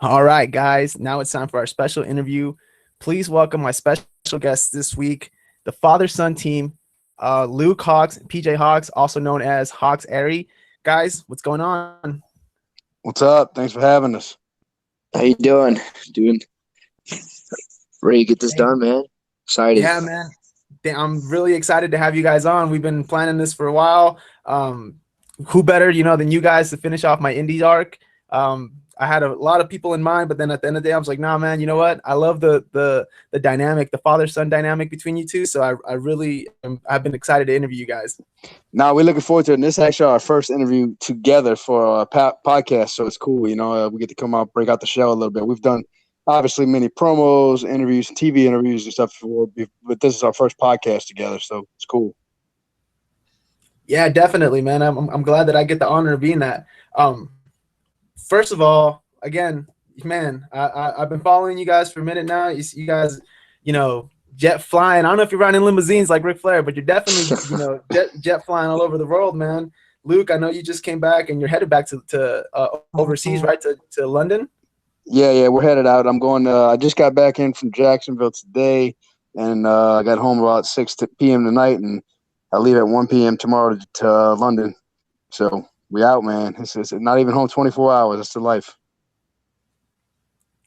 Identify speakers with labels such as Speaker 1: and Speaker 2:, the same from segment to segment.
Speaker 1: All right, guys. Now it's time for our special interview. Please welcome my special guests this week, the father-son team, Luke Hawx and PJ Hawx, also known as Hawx Airy. Guys, what's going on?
Speaker 2: What's up? Thanks for having us.
Speaker 3: How you doing? Doing ready to get this
Speaker 1: Hey,
Speaker 3: done, man. Excited.
Speaker 1: yeah, man. I'm really excited to have you guys on. We've been planning this for a while. Who better, than you guys to finish off my indie arc? I had a lot of people in mind, but then at the end of the day, I was like, nah, man, you know what? I love the dynamic, the father-son dynamic between you two. So I really I've been excited to interview you guys.
Speaker 2: Now we're looking forward to it. And this is actually our first interview together for a podcast, so it's cool. We get to come out, break out the shell a little bit. We've done obviously many promos, interviews, TV interviews, and stuff before, but this is our first podcast together, so it's cool.
Speaker 1: Yeah, definitely, man. I'm glad that I get the honor of being that. First of all, again, man, I've been following you guys for a minute now. You guys, jet flying. I don't know if you're riding limousines like Ric Flair, but you're definitely, jet flying all over the world, man. Luke, I know you just came back and you're headed back to overseas, right? To London.
Speaker 2: Yeah, we're headed out. I'm going. I just got back in from Jacksonville today, and I got home about 6 p.m. tonight, and I leave at 1 p.m. tomorrow to London. So we out, man. It's not even home 24 hours. It's the life.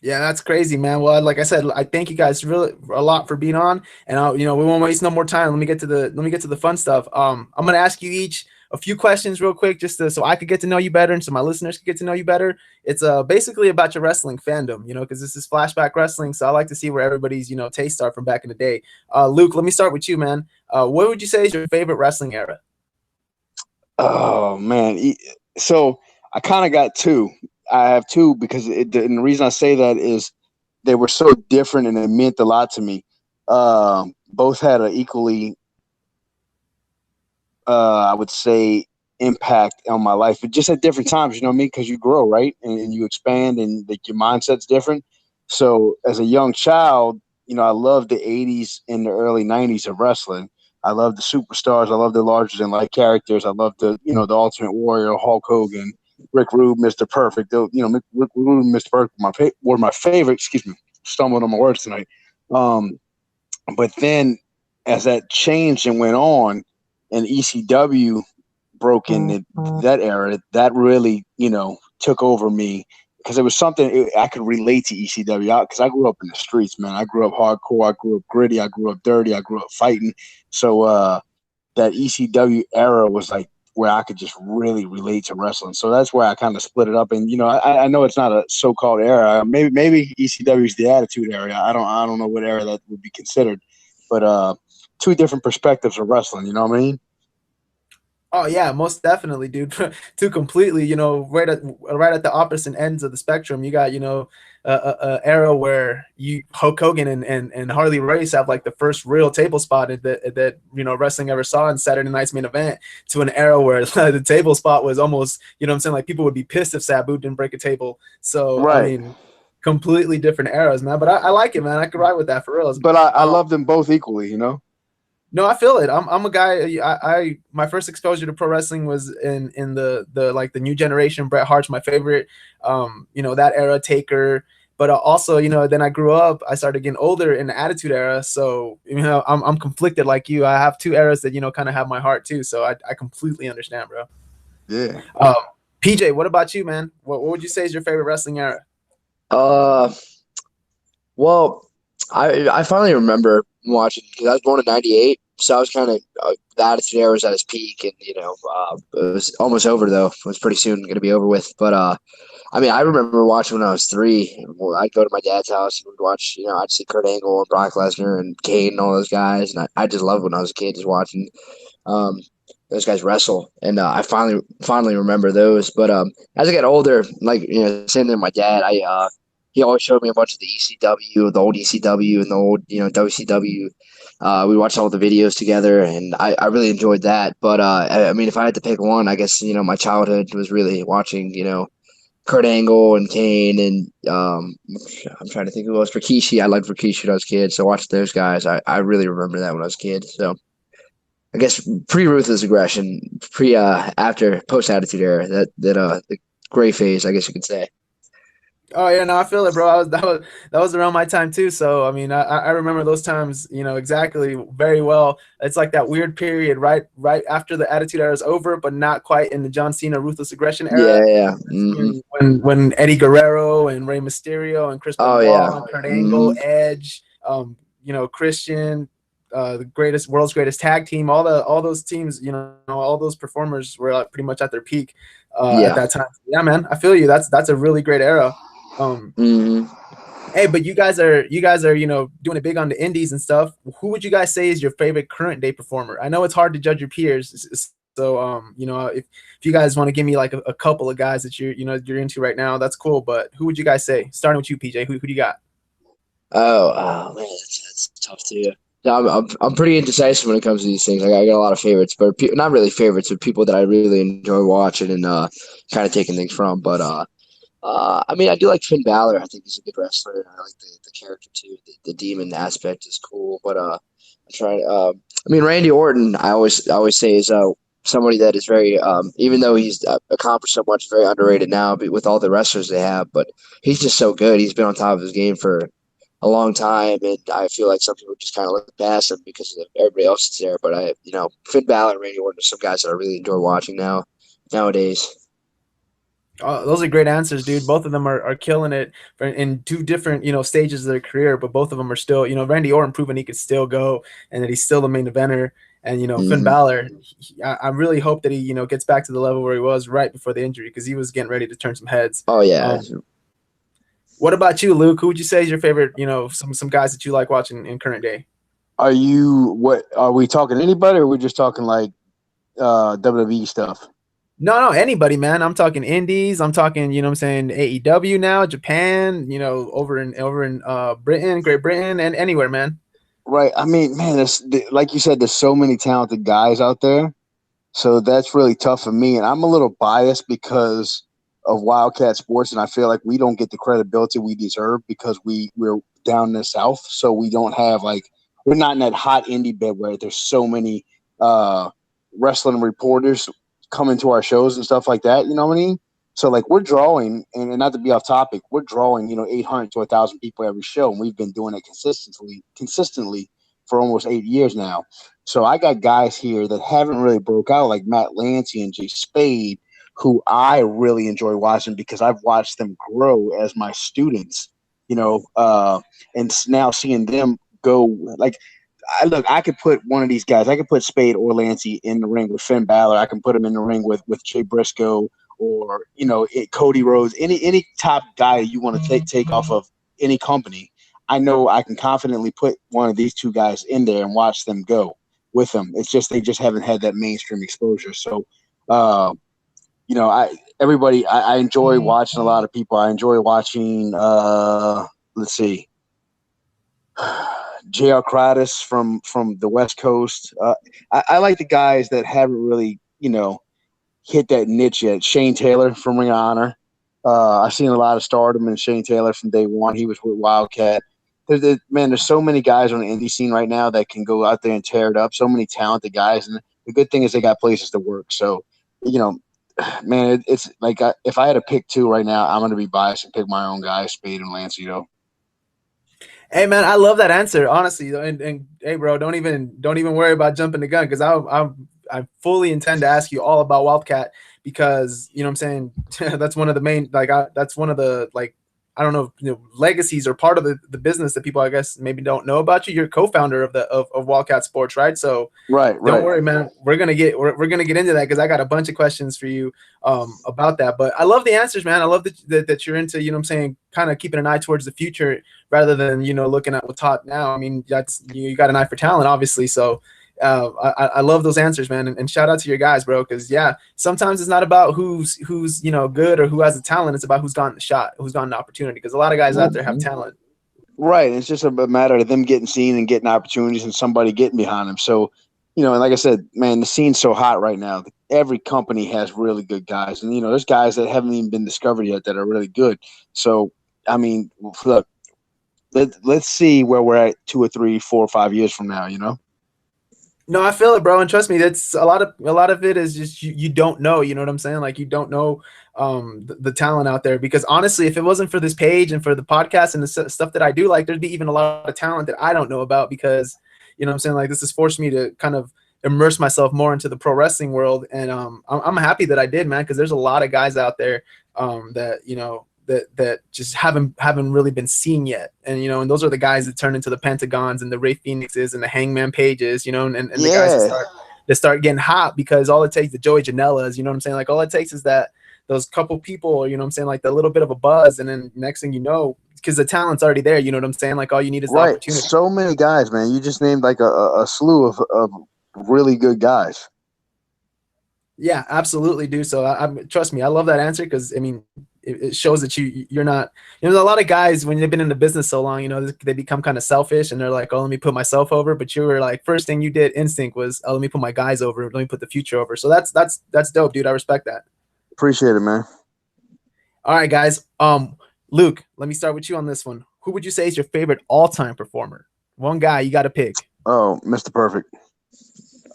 Speaker 1: Yeah, that's crazy, man. Well, like I said, I thank you guys really a lot for being on, and we won't waste no more time. Let me get to the fun stuff. I'm gonna ask you each a few questions real quick, so I could get to know you better, and so my listeners could get to know you better. It's basically about your wrestling fandom, because this is flashback wrestling, so I like to see where everybody's tastes are from back in the day. Luke, let me start with you, man. What would you say is your favorite wrestling era?
Speaker 2: Oh man, so I kind of got two. I have two because and the reason I say that is they were so different and it meant a lot to me. Both had an equally, I would say, impact on my life, but just at different times. You know what I mean? Because you grow, right, and you expand, and like your mindset's different. So as a young child, I loved the '80s and the early '90s of wrestling. I love the superstars. I love the larger than life characters. I love the Ultimate Warrior, Hulk Hogan, Rick Rude, Mr. Perfect. Rick Rude and Mr. Perfect were my favorite. Excuse me, stumbled on my words tonight. But then as that changed and went on, and ECW broke in that era, that really took over me because it was something I could relate to ECW because I grew up in the streets, man. I grew up hardcore. I grew up gritty. I grew up dirty. I grew up fighting. So that ECW era was like where I could just really relate to wrestling. So that's where I kind of split it up. And I know it's not a so-called era. Maybe ECW is the Attitude Era. I don't know what era that would be considered, but two different perspectives of wrestling. You know what I mean?
Speaker 1: Oh yeah, most definitely, dude. Two completely, right at the opposite ends of the spectrum. You got, a era where you Hulk Hogan and Harley Race have like the first real table spot that wrestling ever saw in Saturday Night's Main Event, to an era where the table spot was almost, what I'm saying, like people would be pissed if Sabu didn't break a table. So I
Speaker 2: Right.
Speaker 1: mean, completely different eras, man. But I like it, man. I could ride with that for real.
Speaker 2: But I love them both equally.
Speaker 1: No, I feel it. I'm a guy. I my first exposure to pro wrestling was in the new generation. Bret Hart's my favorite. That era, Taker. But also, then I grew up. I started getting older in the Attitude Era. So I'm conflicted like you. I have two eras that kind of have my heart too. So I completely understand, bro.
Speaker 2: Yeah.
Speaker 1: Um, PJ, what about you, man? What would you say is your favorite wrestling era?
Speaker 3: Uh, well, I finally remember watching because I was born in '98, so I was kind of the Attitude Era was at its peak, and it was almost over though. It was pretty soon going to be over with, but I mean, I remember watching when I was 3. I'd go to my dad's house and we'd watch. I'd see Kurt Angle and Brock Lesnar and Kane and all those guys, and I just loved when I was a kid just watching um, those guys wrestle. And I finally remember those. But as I got older, like same thing with my dad, he always showed me a bunch of the ECW, the old ECW, and the old WCW. We watched all the videos together, and I really enjoyed that. But I mean, if I had to pick one, I guess my childhood was really watching Kurt Angle and Kane and I'm trying to think who else. Rikishi. I liked Rikishi when I was a kid, so I watched those guys. I really remember that when I was a kid. So I guess pre Ruthless Aggression, after post Attitude Era, that the gray phase, I guess you could say.
Speaker 1: Oh yeah, no, I feel it, bro. That was around my time too. So I mean, I remember those times, exactly very well. It's like that weird period right after the Attitude Era is over, but not quite in the John Cena Ruthless Aggression
Speaker 3: Yeah,
Speaker 1: era.
Speaker 3: yeah.
Speaker 1: That's when Eddie Guerrero and Rey Mysterio and Chris
Speaker 3: Oh
Speaker 1: Benoit
Speaker 3: yeah.
Speaker 1: and Kurt
Speaker 3: hmm
Speaker 1: Angle, Edge, Christian, the world's greatest tag team, all those teams, all those performers were pretty much at their peak at
Speaker 3: Yeah.
Speaker 1: that time. Yeah, man, I feel you. That's a really great era. Um,
Speaker 3: hmm
Speaker 1: hey, but you guys are doing it big on the indies and stuff. Who would you guys say is your favorite current day performer? I know it's hard to judge your peers, so if you guys want to give me like a couple of guys that you're into right now, that's cool. But who would you guys say? Starting with you, PJ. Who do you got?
Speaker 3: Oh man, that's tough to do. Yeah, I'm pretty indecisive when it comes to these things. Like I got a lot of favorites, but not really favorites, but people that I really enjoy watching and kind of taking things from. But I mean, I do like Finn Balor. I think he's a good wrestler, and I like the character too. The demon aspect is cool. But I try. I mean, Randy Orton. I always say is somebody that is very even though he's accomplished so much, very underrated now with all the wrestlers they have. But he's just so good. He's been on top of his game for a long time, and I feel like some people just kind of look past him because of everybody else is there. But Finn Balor and Randy Orton are some guys that I really enjoy watching nowadays.
Speaker 1: Those are great answers, dude. Both of them are killing it in two different, stages of their career, but both of them are still, Randy Orton proving he could still go and that he's still the main eventer. And, Finn
Speaker 3: hmm
Speaker 1: Balor, I really hope that he, gets back to the level where he was right before the injury because he was getting ready to turn some heads.
Speaker 3: Oh yeah,
Speaker 1: What about you, Luke? Who would you say is your favorite, some guys that you like watching in current day?
Speaker 2: What are we talking anybody or are we just talking like WWE stuff?
Speaker 1: No, no, anybody, man. I'm talking indies. I'm talking, I'm saying AEW now, Japan, over in Britain, Great Britain, and anywhere, man.
Speaker 2: Right. I mean, man, like you said, there's so many talented guys out there. So that's really tough for me. And I'm a little biased because of Wildcat Sports. And I feel like we don't get the credibility we deserve because we're down in the South. So we don't have we're not in that hot indie bed where there's so many uh, wrestling reporters coming to our shows and stuff like that. You know what I mean? So we're drawing, and not to be off topic, we're drawing 800 to 1,000 people every show, and we've been doing it consistently for almost 8 years now. So I got guys here that haven't really broke out, like Matt Lancy and Jay Spade, who I really enjoy watching because I've watched them grow as my students. And now seeing them go I could put one of these guys. I could put Spade or Lancy in the ring with Finn Balor. I can put him in the ring with Jay Briscoe or Cody Rhodes. Any top guy you want to take off of any company. I know I can confidently put one of these two guys in there and watch them go with them. It's just they just haven't had that mainstream exposure. So, I enjoy watching a lot of people. I enjoy watching. Let's see. J.R. Kratos from the West Coast. I like the guys that haven't really, hit that niche yet. Shane Taylor from Ring of Honor. I've seen a lot of stardom in Shane Taylor from day one. He was with Wildcat. There's so many guys on the indie scene right now that can go out there and tear it up. So many talented guys, and the good thing is they got places to work. So, you know, man, it's like if I had to pick two right now, I'm going to be biased and pick my own guys, Spade and Lance.
Speaker 1: Hey man, I love that answer, honestly. And hey, bro, don't even worry about jumping the gun because I fully intend to ask you all about Wildcat because what I'm saying that's one of the main that's one of the I don't know, legacies or part of the business that people I guess maybe don't know about you. You're co-founder of Wildcat Sports, right? So
Speaker 2: Right,
Speaker 1: don't
Speaker 2: right.
Speaker 1: worry, man. We're gonna get into that because I got a bunch of questions for you about that. But I love the answers, man. I love that you're into, what I'm saying, kind of keeping an eye towards the future rather than looking at what's hot now. I mean, that's you got an eye for talent, obviously. So I love those answers, man. And shout out to your guys, bro. Because yeah, sometimes it's not about who's good or who has the talent. It's about who's gotten the shot, who's gotten the opportunity. Because a lot of guys out there have talent.
Speaker 2: Right. It's just a matter of them getting seen and getting opportunities and somebody getting behind them. So, and like I said, man, the scene's so hot right now. Every company has really good guys. And, there's guys that haven't even been discovered yet that are really good. So, I mean, look, let's see where we're at 2 or 3, 4 or 5 years from now,
Speaker 1: No, I feel it, bro, and trust me, that's a lot of it is just you don't know, you know what I'm saying? Like you don't know the talent out there because honestly, if it wasn't for this page and for the podcast and the stuff that I do, like there'd be even a lot of talent that I don't know about because you know what I'm saying? Like this has forced me to kind of immerse myself more into the pro wrestling world, and I'm happy that I did, man, because there's a lot of guys out there that you know that just haven't really been seen yet. And you know, and those are the guys that turn into the Pentagons and the Ray Phoenixes and the Hangman Pages, you know, and the guys
Speaker 2: Yeah,
Speaker 1: that start getting hot because all it takes the Joey Janela's, you know what I'm saying? Like all it takes is that those couple people, you know what I'm saying, like the little bit of a buzz, and then next thing you know, because the talent's already there, you know what I'm saying? Like all you need is the
Speaker 2: right.
Speaker 1: opportunity.
Speaker 2: So many guys, man. You just named like a slew of really good guys.
Speaker 1: Yeah, absolutely, do. So trust me, I love that answer because I mean, it shows that you're not. You know, a lot of guys when they've been in the business so long, you know, they become kind of selfish and they're like, "Oh, let me put myself over." But you were like, first thing you did, instinct was, "Oh, let me put my guys over. Let me put the future over." So that's dope, dude. I respect that.
Speaker 2: Appreciate it, man.
Speaker 1: All right, guys. Luke, let me start with you on this one. Who would you say is your favorite all-time performer? One guy you got to pick.
Speaker 2: Oh, Mr. Perfect.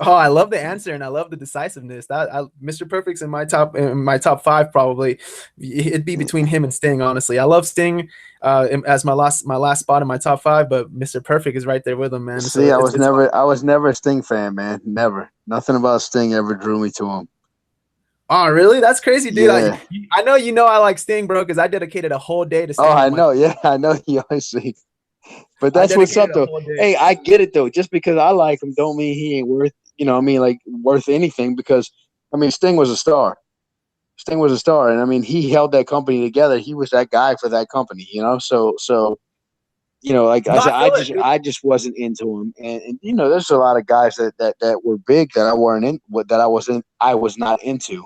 Speaker 1: Oh, I love the answer and I love the decisiveness. Mr. Perfect's in my top five probably. It'd be between him and Sting, honestly. I love Sting as my last spot in my top five, but Mr. Perfect is right there with him, man. So
Speaker 2: See,
Speaker 1: it's fun.
Speaker 2: I was never a Sting fan, man. Never. Nothing about Sting ever drew me to him.
Speaker 1: Oh, really? That's crazy, dude.
Speaker 2: Yeah.
Speaker 1: I know you know I like Sting, bro, because I dedicated a whole day to
Speaker 2: Oh,
Speaker 1: Sting
Speaker 2: I
Speaker 1: on my.
Speaker 2: know. Yeah, I know. You always see. But
Speaker 1: I
Speaker 2: that's what's up,
Speaker 1: dedicated a
Speaker 2: though.
Speaker 1: whole day.
Speaker 2: Hey, I get it though. Just because I like him, don't mean he ain't worth. You know, I mean, like worth anything. Because I mean, Sting was a star. Sting was a star, and I mean, he held that company together. He was that guy for that company. You know, so you know, like I
Speaker 1: No, I
Speaker 2: said,
Speaker 1: feel it, dude.
Speaker 2: I just wasn't into him. And you know, there's a lot of guys that were big that I weren't in, that I was not into.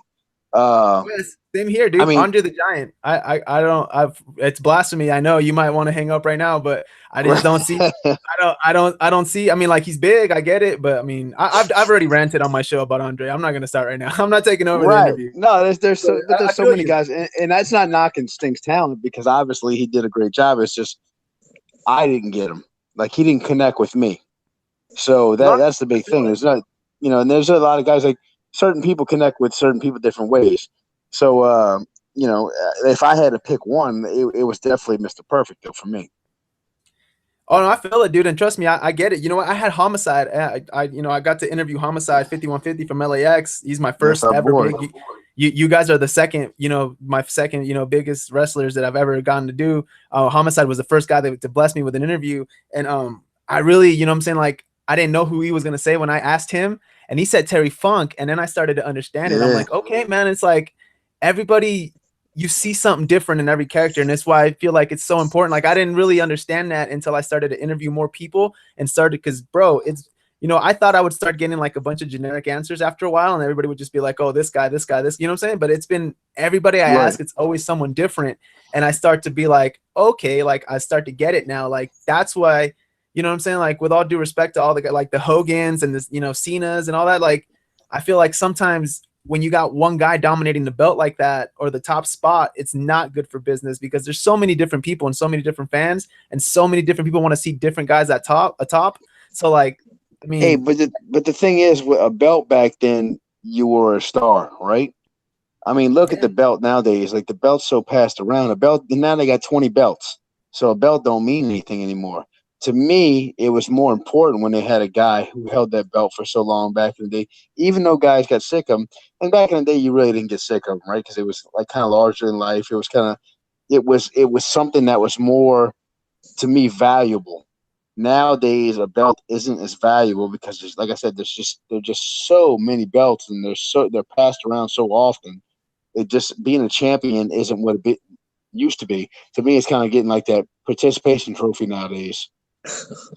Speaker 2: Uh,
Speaker 1: Yes, same here,
Speaker 2: I
Speaker 1: dude.
Speaker 2: mean,
Speaker 1: Andre the Giant. I don't. It's blasphemy. I know you might want to hang up right now, but I just don't see. I don't see. I mean, like he's big. I get it, but I mean, I've already ranted on my show about Andre. I'm not gonna start right now. I'm not taking over the
Speaker 2: right?
Speaker 1: interview.
Speaker 2: No,
Speaker 1: So
Speaker 2: but
Speaker 1: I
Speaker 2: there's so
Speaker 1: feel
Speaker 2: many
Speaker 1: you.
Speaker 2: guys, and that's not knocking Sting's talent because obviously he did a great job. It's just I didn't get him. Like he didn't connect with me. So
Speaker 1: No,
Speaker 2: that's the
Speaker 1: I
Speaker 2: big
Speaker 1: feel
Speaker 2: thing.
Speaker 1: it.
Speaker 2: There's not, you know, and there's a lot of guys like certain people connect with certain people different ways. So, you know, if I had to pick one, it was definitely Mr. Perfect though for me.
Speaker 1: Oh no, I feel it, dude, and trust me, I get it. You know what? I had Homicide. I got to interview Homicide 5150 from LAX. He's my
Speaker 2: That's
Speaker 1: first
Speaker 2: our
Speaker 1: ever
Speaker 2: boy.
Speaker 1: big. You guys are the second, my second, biggest wrestlers that I've ever gotten to do. Homicide was the first guy to bless me with an interview, and I really, you know, what I'm saying, like I didn't know who he was gonna say when I asked him, and he said Terry Funk, and then I started to understand it. I'm
Speaker 2: Yeah,
Speaker 1: like, okay, man, it's like everybody you see something different in every character, and that's why I feel like it's so important. Like I didn't really understand that until I started to interview more people and started because bro, it's I thought I would start getting like a bunch of generic answers after a while, and everybody would just be like, oh, this guy, this, you know what I'm saying? But it's been everybody I
Speaker 2: right.
Speaker 1: ask, it's always someone different. And I start to be like, okay, like I start to get it now. Like that's why, you know what I'm saying? Like with all due respect to all the like the Hogans and this, Cena's and all that, like I feel like sometimes when you got one guy dominating the belt like that or the top spot, it's not good for business because there's so many different people and so many different fans and so many different people want to see different guys at top. So like, I
Speaker 2: Hey,
Speaker 1: mean,
Speaker 2: but the thing is, with a belt back then, you were a star, right? I mean, look at
Speaker 1: yeah,
Speaker 2: the belt nowadays. Like the belt's so passed around. A belt now they got 20 belts, so a belt don't mean anything anymore. To me, it was more important when they had a guy who held that belt for so long back in the day. Even though guys got sick of them, and back in the day, you really didn't get sick of them, right? Because it was like kind of larger than life. It was kind of it was something that was more to me valuable. Nowadays, a belt isn't as valuable because, like I said, there's just so many belts, and they're passed around so often. It just being a champion isn't what it used to be. To me, it's kind of getting like that participation trophy nowadays.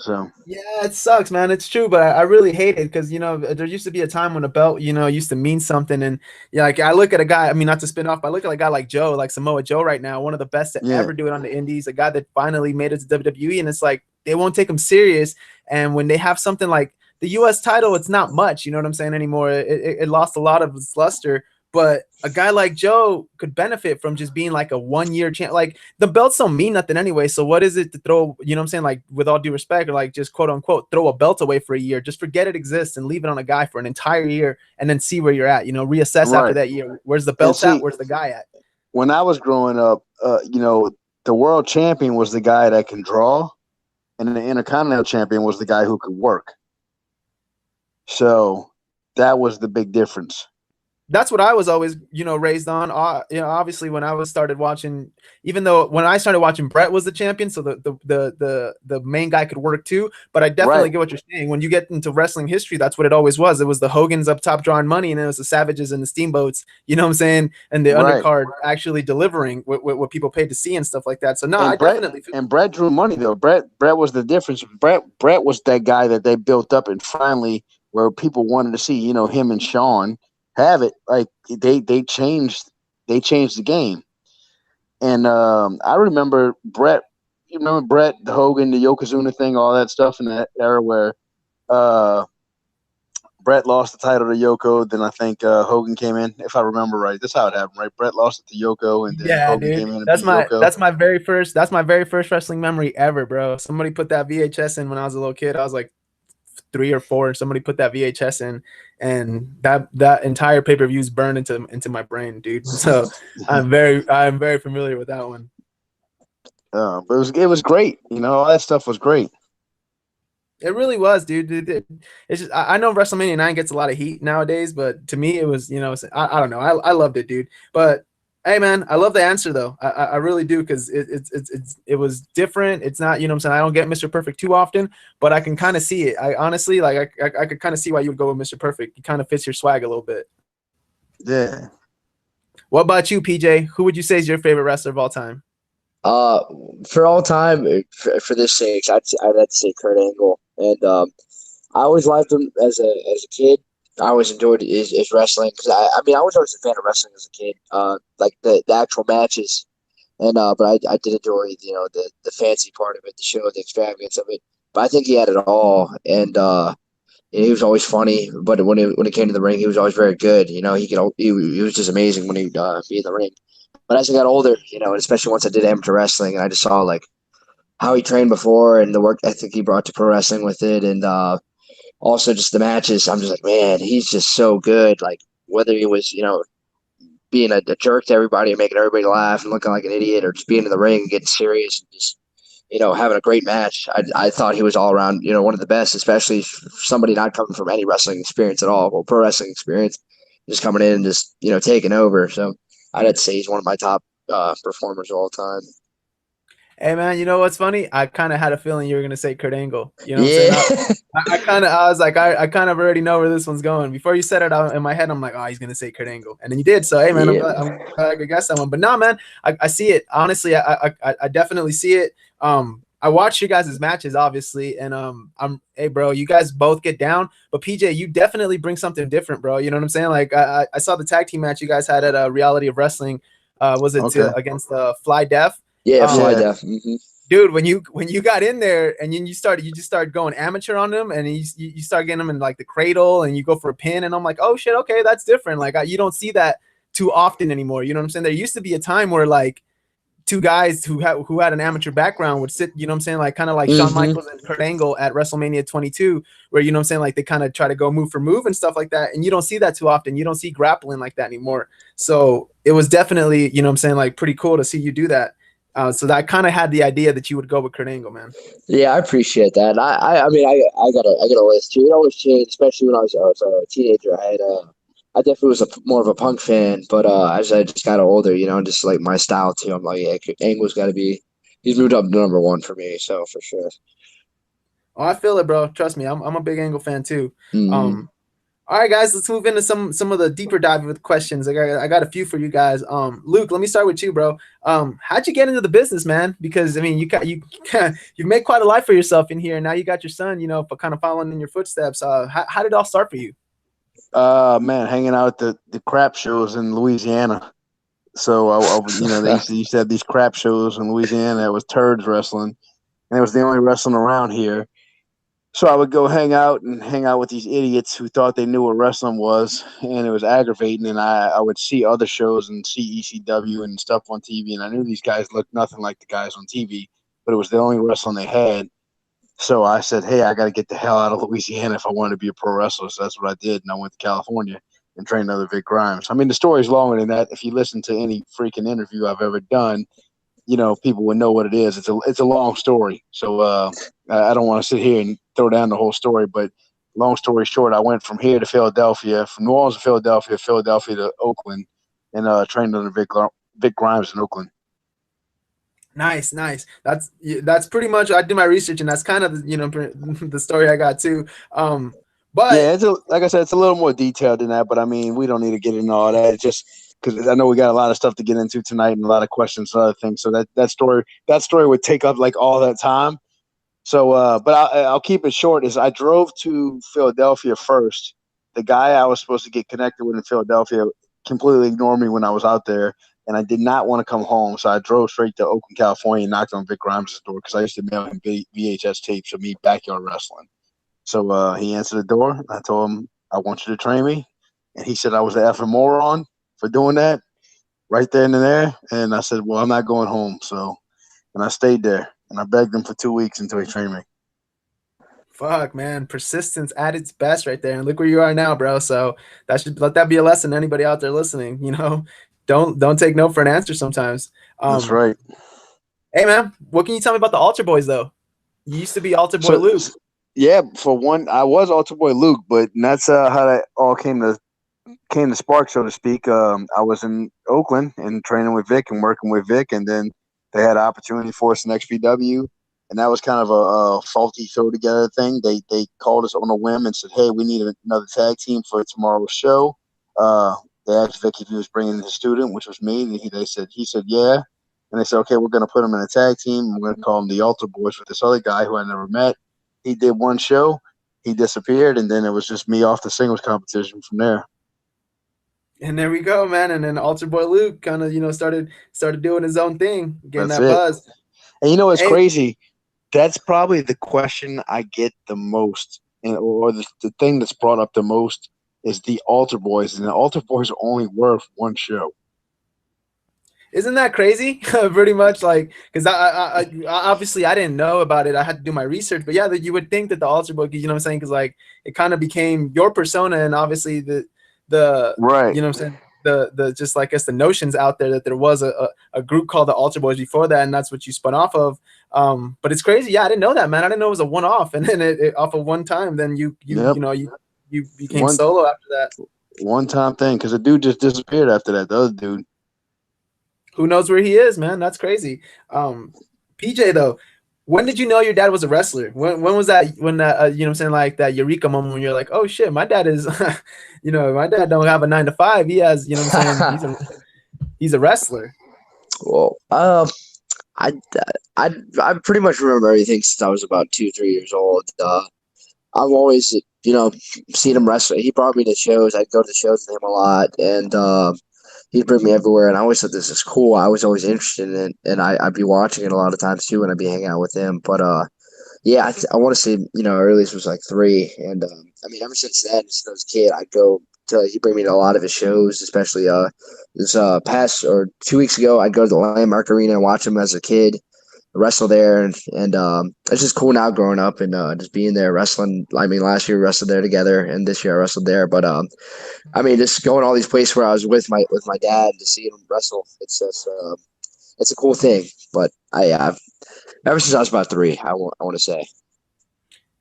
Speaker 2: So
Speaker 1: yeah, it sucks, man. It's true, but I really hate it because there used to be a time when a belt, used to mean something, and yeah, like I look at a guy. I mean, not to spin off, but I look at a guy like Joe, like Samoa Joe, right now, one of the best to
Speaker 2: yeah,
Speaker 1: ever do it on the Indies, a guy that finally made it to WWE, and it's like they won't take him serious, and when they have something like the U.S. title, it's not much, you know what I'm saying anymore. It lost a lot of its luster. But a guy like Joe could benefit from just being like a 1 year champ. Like the belts don't mean nothing anyway. So what is it to throw, you know what I'm saying? Like with all due respect, or like just quote unquote, throw a belt away for a year. Just forget it exists and leave it on a guy for an entire year and then see where you're at, reassess after
Speaker 2: Right.
Speaker 1: that year. Where's the
Speaker 2: And
Speaker 1: belt at?
Speaker 2: see,
Speaker 1: Where's the guy at?
Speaker 2: when I was growing up, the world champion was the guy that can draw, and the intercontinental champion was the guy who could work. So that was the big difference.
Speaker 1: That's what I was always, raised on. Obviously when I started watching, even though when I started watching, Brett was the champion, so the main guy could work too. But I definitely
Speaker 2: Right.
Speaker 1: get what you're saying. When you get into wrestling history, that's what it always was. It was the Hogans up top drawing money, and it was the Savages and the Steamboats. You know what I'm saying? And the
Speaker 2: Right.
Speaker 1: undercard actually delivering what people paid to see and stuff like that. So no, I
Speaker 2: And Brett
Speaker 1: definitely feel.
Speaker 2: and Brett drew money though. Brett was the difference. Brett was that guy that they built up, and finally where people wanted to see, him and Sean have it. Like they changed the game. And I remember Brett. You remember Brett, the Hogan, the Yokozuna thing, all that stuff in that era where uh, Brett lost the title to Yoko. Then I think Hogan came in, if I remember right. That's how it happened, right? Brett lost it to Yoko, and then
Speaker 1: Yeah,
Speaker 2: Hogan
Speaker 1: dude.
Speaker 2: came in and
Speaker 1: That's
Speaker 2: beat
Speaker 1: my
Speaker 2: Yoko.
Speaker 1: that's my very first wrestling memory ever, bro. Somebody put that VHS in when I was a little kid. I was like 3 or 4. Somebody put that VHS in, and that entire pay-per-view is burned into my brain, dude. So I'm very familiar with that one.
Speaker 2: But it was great. All that stuff was great.
Speaker 1: It really was, dude. It's just I know WrestleMania 9 gets a lot of heat nowadays, but to me it was, I don't know. I loved it, dude. But hey, man, I love the answer though. I really do, because it was different. It's not, you know what I'm saying. I don't get Mr. Perfect too often, but I can kind of see it. I honestly like I could kind of see why you would go with Mr. Perfect. He kind of fits your swag a little bit.
Speaker 2: Yeah.
Speaker 1: What about you, PJ? Who would you say is your favorite wrestler of all time?
Speaker 3: Uh, for all time, for this sake, I'd have to say Kurt Angle, and I always liked him as a kid. I always enjoyed his wrestling because I mean I was always a fan of wrestling as a kid. Like the actual matches, and but I did enjoy the fancy part of it, the show, the extravagance of it. But I think he had it all, and he was always funny. But when it came to the ring, he was always very good. He was just amazing when he be in the ring. But as I got older, and especially once I did amateur wrestling, and I just saw like how he trained before and the work ethic he brought to pro wrestling with it, and also just the matches. I'm just like, man, he's just so good. Like whether he was, being a jerk to everybody and making everybody laugh and looking like an idiot, or just being in the ring and getting serious and just having a great match. I thought he was all around, one of the best, especially for somebody not coming from any wrestling experience at all, well, pro wrestling experience, just coming in and just taking over. So I'd have to say he's one of my top performers of all time.
Speaker 1: Hey man, you know what's funny? I kind of had a feeling you were gonna say Kurt Angle. You know what I'm saying?
Speaker 3: Yeah.
Speaker 1: I was like, I kind of already know where this one's going. Before you said it out in my head, I'm like, oh, he's gonna say Kurt Angle, and then you did. So hey man,
Speaker 3: Yeah.
Speaker 1: I'm glad I guessed that one. But no, man, I see it. Honestly, I definitely see it. I watch you guys' matches, obviously, and hey bro, you guys both get down, but PJ, you definitely bring something different, bro. You know what I'm saying? Like I saw the tag team match you guys had at Reality of Wrestling. Was it
Speaker 2: Okay.
Speaker 1: against Fly Def?
Speaker 3: Yeah, Fly
Speaker 2: Yeah.
Speaker 3: Def.
Speaker 1: Dude, when you got in there and then you just started going amateur on them, and you start getting them in like the cradle and you go for a pin, and I'm like, oh shit, okay, that's different. Like you don't see that too often anymore. You know what I'm saying? There used to be a time where like two guys who had an amateur background would sit, you know what I'm saying, like kind of like Shawn Michaels and Kurt Angle at WrestleMania 22, where you know what I'm saying, like they kind of try to go move for move and stuff like that, and you don't see that too often. You don't see grappling like that anymore. So it was definitely, you know what I'm saying, like pretty cool to see you do that. So that kind of had the idea that you would go with Kurt Angle, man.
Speaker 3: Yeah, I appreciate that. And I mean, I got a list too. It always changed, especially when I was a teenager. I definitely was more of a punk fan, but as I just got older, just like my style too, I'm like, yeah, Angle's got to be. He's moved up to number one for me, so for sure.
Speaker 1: Oh, I feel it, bro. Trust me, I'm a big Angle fan too.
Speaker 3: Mm-hmm.
Speaker 1: All right, guys, let's move into some of the deeper dive with questions. I got a few for you guys. Luke, let me start with you, bro. How'd you get into the business, man? Because I mean, you've made quite a life for yourself in here, and now you got your son, for kind of following in your footsteps. How did it all start for you?
Speaker 2: Man, hanging out at the crap shows in Louisiana. So they used to have these crap shows in Louisiana. That was turds wrestling, and it was the only wrestling around here. So I would go hang out with these idiots who thought they knew what wrestling was, and it was aggravating. And I would see other shows and see ECW and stuff on TV, and I knew these guys looked nothing like the guys on TV, but it was the only wrestling they had. So I said, hey, I got to get the hell out of Louisiana if I wanted to be a pro wrestler. So that's what I did, and I went to California and trained under Vic Grimes. I mean, the story's longer than that. If you listen to any freaking interview I've ever done, people would know what it is. It's a long story. So I don't want to sit here and throw down the whole story, but long story short, I went from here to Philadelphia, from New Orleans to Philadelphia to Oakland, and trained under Vic Grimes in Oakland.
Speaker 1: Nice. That's pretty much. I did my research, and that's kind of the story I got too. But
Speaker 2: yeah, like I said, it's a little more detailed than that. But I mean, we don't need to get into all that. It's just because I know we got a lot of stuff to get into tonight and a lot of questions and other things. So that story would take up like all that time. So, but I'll keep it short. Is I drove to Philadelphia first. The guy I was supposed to get connected with in Philadelphia completely ignored me when I was out there, and I did not want to come home. So I drove straight to Oakland, California, and knocked on Vic Grimes' door because I used to mail him VHS tapes of me backyard wrestling. So he answered the door. I told him, I want you to train me. And he said I was an effing moron for doing that right then and there. And I said, well, I'm not going home. And I stayed there. And I begged him for 2 weeks until he trained me.
Speaker 1: fuck, man, persistence at its best right there. And look where you are now, bro. So that should let that be a lesson to anybody out there listening. Don't take no for an answer sometimes.
Speaker 2: That's right.
Speaker 1: Hey, man, what can you tell me about the Altar Boys, though? You used to be Altar Boy Luke.
Speaker 2: Yeah, for one, I was Altar Boy Luke, but that's how that all came to spark, so to speak. I was in Oakland and training with Vic and working with Vic, and then they had an opportunity for us in XPW, and that was kind of a faulty throw together thing. They called us on a whim and said, "Hey, we need another tag team for tomorrow's show." They asked Vic if he was bringing his student, which was me, and he said yeah, and they said, "Okay, we're going to put him in a tag team. We're going to call him the Altar Boys with this other guy who I never met." He did one show, he disappeared, and then it was just me off the singles competition from there.
Speaker 1: And there we go, man. And then Altar Boy Luke kind of, started doing his own thing, getting
Speaker 2: That's
Speaker 1: that
Speaker 2: it.
Speaker 1: buzz.
Speaker 2: And it's crazy. That's probably the question I get the most, or the thing that's brought up the most is the Altar Boys, and the Altar Boys are only worth one show.
Speaker 1: Isn't that crazy? Pretty much, like, because I obviously I didn't know about it. I had to do my research, but yeah, you would think that the Altar Boy, you know what I'm saying? Because like it kind of became your persona, and obviously the
Speaker 2: right,
Speaker 1: you know what I'm saying, the just like the notions out there that there was a group called the Altar Boys before that, and that's what you spun off of. But it's crazy. Yeah, I didn't know that, man. I didn't know it was a one off, and then it off of one time, then you became solo after that.
Speaker 2: One time thing, because the dude just disappeared after that. The other dude.
Speaker 1: Who knows where he is, man? That's crazy. PJ, though, when did you know your dad was a wrestler? When was that? When that you know what I'm saying, like that eureka moment when you're like, oh shit, my dad is, my dad don't have a 9 to 5. He has, you know what I'm saying, he's a wrestler.
Speaker 3: Well, I pretty much remember everything since I was about 2-3 years old. I've always seen him wrestle. He brought me to shows. I'd go to the shows with him a lot, and he'd bring me everywhere, and I always thought this is cool. I was always interested in it, and I'd be watching it a lot of times too, and I'd be hanging out with him. But yeah, I want to say earliest was like 3, and I mean ever since then, since I was a kid, I'd go to he'd bring me to a lot of his shows, especially this past or 2 weeks ago, I'd go to the Landmark Arena and watch him as a kid wrestle there, and it's just cool now growing up and just being there wrestling. I mean, last year we wrestled there together, and this year I wrestled there. But I mean, just going all these places where I was with my dad to see him wrestle, it's just it's a cool thing. But I've ever since I was about 3, I want to say.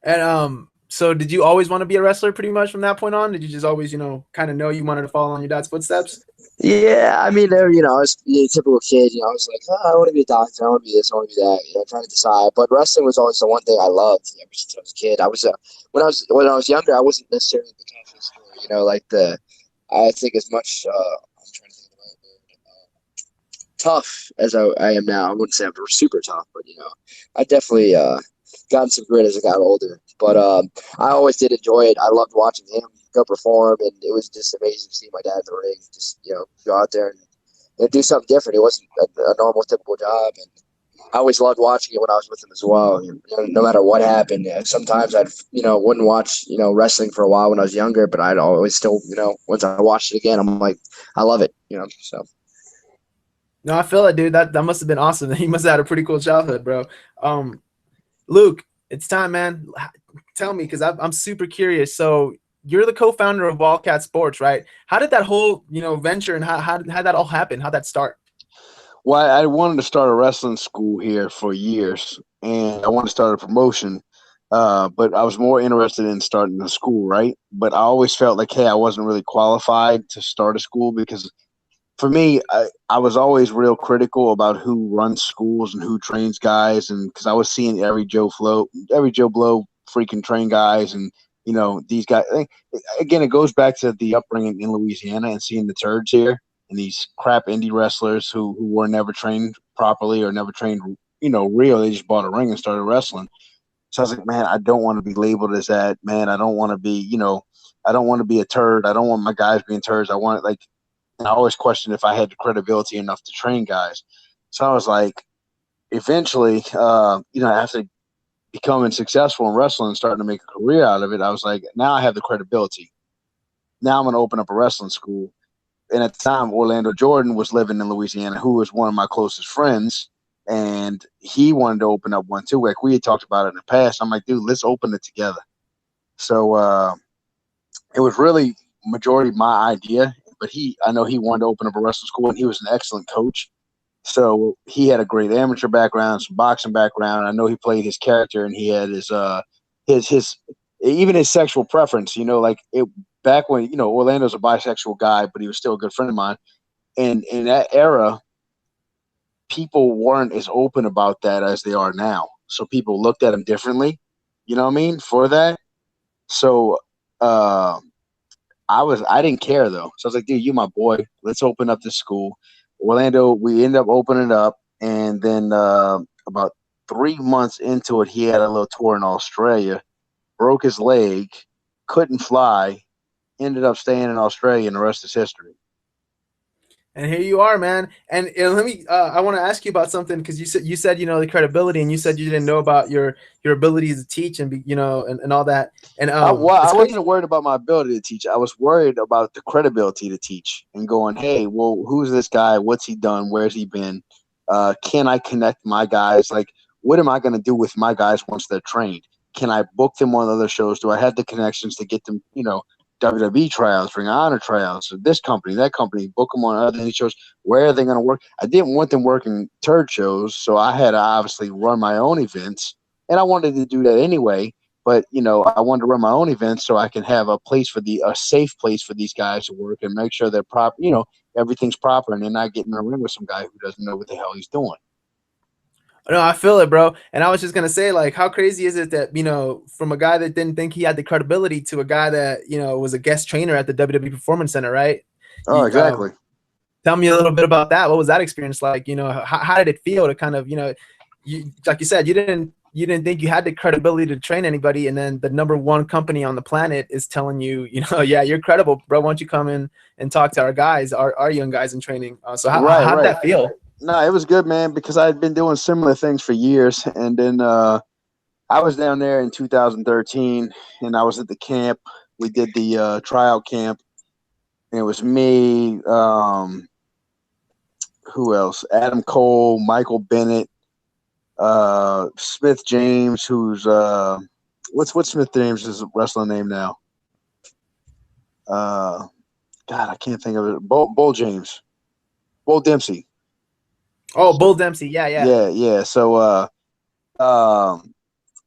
Speaker 1: And so did you always want to be a wrestler pretty much from that point on? Did you just always kind of know you wanted to follow on your dad's footsteps?
Speaker 3: Yeah, I mean, I was a typical kid. I was like, I want to be a doctor. I want to be this. I want to be that. Trying to decide. But wrestling was always the one thing I loved ever since I was a kid. I was when I was younger, I wasn't necessarily the casual story. I think as much. I'm trying to think of the right word. Tough as I am now. I wouldn't say I'm super tough, but I definitely gotten some grit as I got older. But I always did enjoy it. I loved watching him go perform, and it was just amazing to see my dad in the ring. Just go out there and do something different. It wasn't a normal, typical job, and I always loved watching it when I was with him as well. No matter what happened, sometimes I'd wouldn't watch wrestling for a while when I was younger, but I'd always still once I watched it again, I'm like, I love it. So
Speaker 1: No, I feel it, dude. That must have been awesome. He must have had a pretty cool childhood, bro. Um, Luke, it's time, man. Tell me, because I'm super curious. So you're the co-founder of Wildcat Sports, right? How did that whole venture and how that all happen? How'd that start?
Speaker 2: Well, I wanted to start a wrestling school here for years, and I wanted to start a promotion. But I was more interested in starting a school, right? But I always felt like, hey, I wasn't really qualified to start a school because for me, I was always real critical about who runs schools and who trains guys, and because I was seeing every Joe Blow freaking train guys, and these guys. Again, it goes back to the upbringing in Louisiana and seeing the turds here and these crap indie wrestlers who were never trained properly or never trained, real. They just bought a ring and started wrestling. So I was like, man, I don't want to be labeled as that. Man, I don't want to be, I don't want to be a turd. I don't want my guys being turds. I want like and I always questioned if I had the credibility enough to train guys. So I was like, eventually, after becoming successful in wrestling and starting to make a career out of it, I was like, now I have the credibility. Now I'm going to open up a wrestling school. And at the time, Orlando Jordan was living in Louisiana, who was one of my closest friends. And he wanted to open up one too. Like we had talked about it in the past. I'm like, dude, let's open it together. So it was really majority my idea, but I know he wanted to open up a wrestling school, and he was an excellent coach. So he had a great amateur background, some boxing background. I know he played his character, and he had his even his sexual preference. Like it back when Orlando's a bisexual guy, but he was still a good friend of mine. And in that era, people weren't as open about that as they are now. So people looked at him differently. You know what I mean? For that. So I didn't care though. So I was like, dude, you my boy. Let's open up this school. Orlando, we ended up opening it up, and then about 3 months into it, he had a little tour in Australia, broke his leg, couldn't fly, ended up staying in Australia, and the rest is history.
Speaker 1: And here you are, man. And let me I want to ask you about something, because you said the credibility, and you said you didn't know about your ability to teach and be, and all that. And
Speaker 2: I
Speaker 1: it's crazy.
Speaker 2: wasn't worried about my ability to teach. I was worried about the credibility to teach and going, hey, well, who's this guy? What's he done? Where's he been? Can I connect my guys? Like, what am I going to do with my guys once they're trained? Can I book them on other shows? Do I have the connections to get them, WWE tryouts, Ring of Honor tryouts, or this company, that company, book them on other shows? Where are they going to work? I didn't want them working turd shows, so I had to obviously run my own events, and I wanted to do that anyway. But I wanted to run my own events so I can have a safe place for these guys to work and make sure they're proper. Everything's proper, and they're not getting in a ring with some guy who doesn't know what the hell he's doing.
Speaker 1: No, I feel it, bro. And I was just gonna say, like, how crazy is it that from a guy that didn't think he had the credibility to a guy that was a guest trainer at the WWE Performance Center, right?
Speaker 2: Oh,
Speaker 1: You,
Speaker 2: exactly.
Speaker 1: tell me a little bit about that. What was that experience like? How did it feel to kind of, you like you said, you didn't think you had the credibility to train anybody, and then the number one company on the planet is telling you, yeah, you're credible, bro. Why don't you come in and talk to our guys, our young guys in training? So
Speaker 2: Right,
Speaker 1: how did
Speaker 2: right.
Speaker 1: that feel?
Speaker 2: No, it was good, man, because I had been doing similar things for years, and then I was down there in 2013, and I was at the camp. We did the tryout camp, and it was me. Who else? Adam Cole, Michael Bennett, Smith James, who's what's Smith James' wrestling name now? Uh, God, I can't think of it. Bull James, Bull Dempsey.
Speaker 1: Oh, Bull Dempsey, yeah, yeah.
Speaker 2: Yeah, yeah. So, and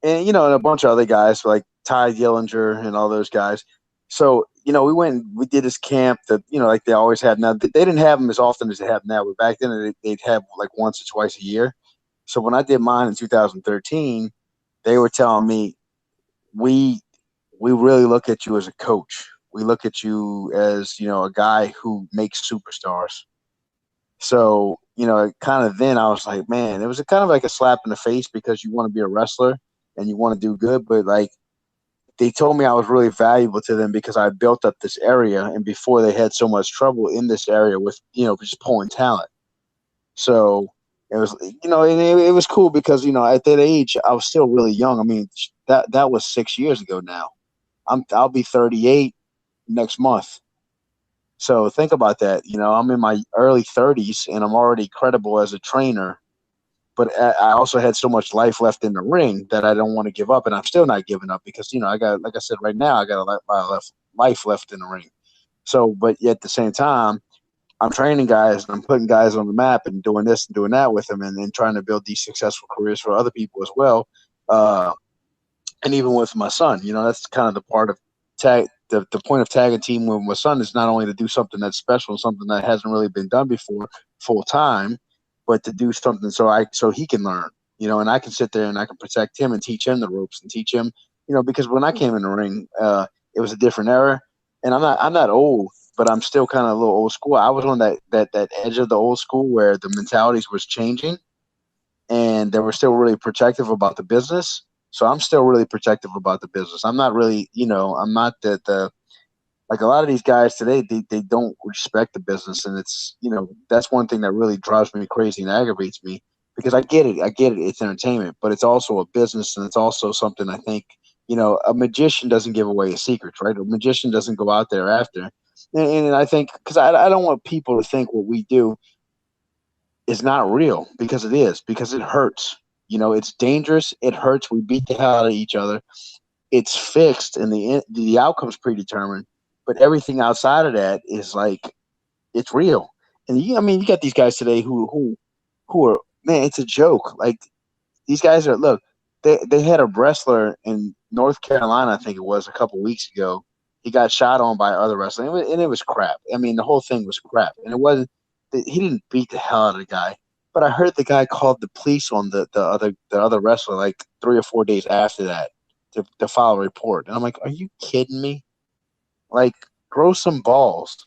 Speaker 2: and a bunch of other guys like Ty Dillinger and all those guys. So, we went and we did this camp that like they always have now. They didn't have them as often as they have now, but back then they'd have like once or twice a year. So when I did mine in 2013, they were telling me we we really look at you as a coach. We look at you as a guy who makes superstars. So, kind of then I was like, man, it was kind of like a slap in the face because you want to be a wrestler and you want to do good, but like they told me I was really valuable to them because I built up this area, and before they had so much trouble in this area with just pulling talent. So It was, and it was cool because, at that age, I was still really young. I mean, that was 6 years ago now. I'll be 38 next month. So think about that. I'm in my early 30s and I'm already credible as a trainer, but I also had so much life left in the ring that I don't want to give up, and I'm still not giving up because I got, like I said, right now I got a lot of life left in the ring. So, but yet at the same time, I'm training guys and I'm putting guys on the map and doing this and doing that with them, and then trying to build these successful careers for other people as well. And even with my son, that's kind of the part of tag. The point of tag a team with my son is not only to do something that's special, something that hasn't really been done before full time, but to do something so he can learn, and I can sit there and I can protect him and teach him the ropes and teach him, because when I came in the ring, it was a different era, and I'm not old, but I'm still kind of a little old school. I was on that edge of the old school where the mentalities was changing, and they were still really protective about the business. So I'm still really protective about the business. I'm not really, I'm not the like a lot of these guys today, they don't respect the business. And it's, that's one thing that really drives me crazy and aggravates me, because I get it. It's entertainment, but it's also a business, and it's also something I think, a magician doesn't give away his secrets, right? A magician doesn't go out there after. And I think, because I don't want people to think what we do is not real, because it is, because it hurts. It's dangerous. It hurts. We beat the hell out of each other. It's fixed, and the outcome's predetermined. But everything outside of that is like, it's real. And you got these guys today who are, man, it's a joke. Like, these guys are, look, they had a wrestler in North Carolina, I think it was, a couple weeks ago. He got shot on by other wrestlers, and it was crap. I mean, the whole thing was crap, and it wasn't. He didn't beat the hell out of the guy, but I heard the guy called the police on the other wrestler like 3 or 4 days after that to file a report, and I'm like, are you kidding me? Like, grow some balls.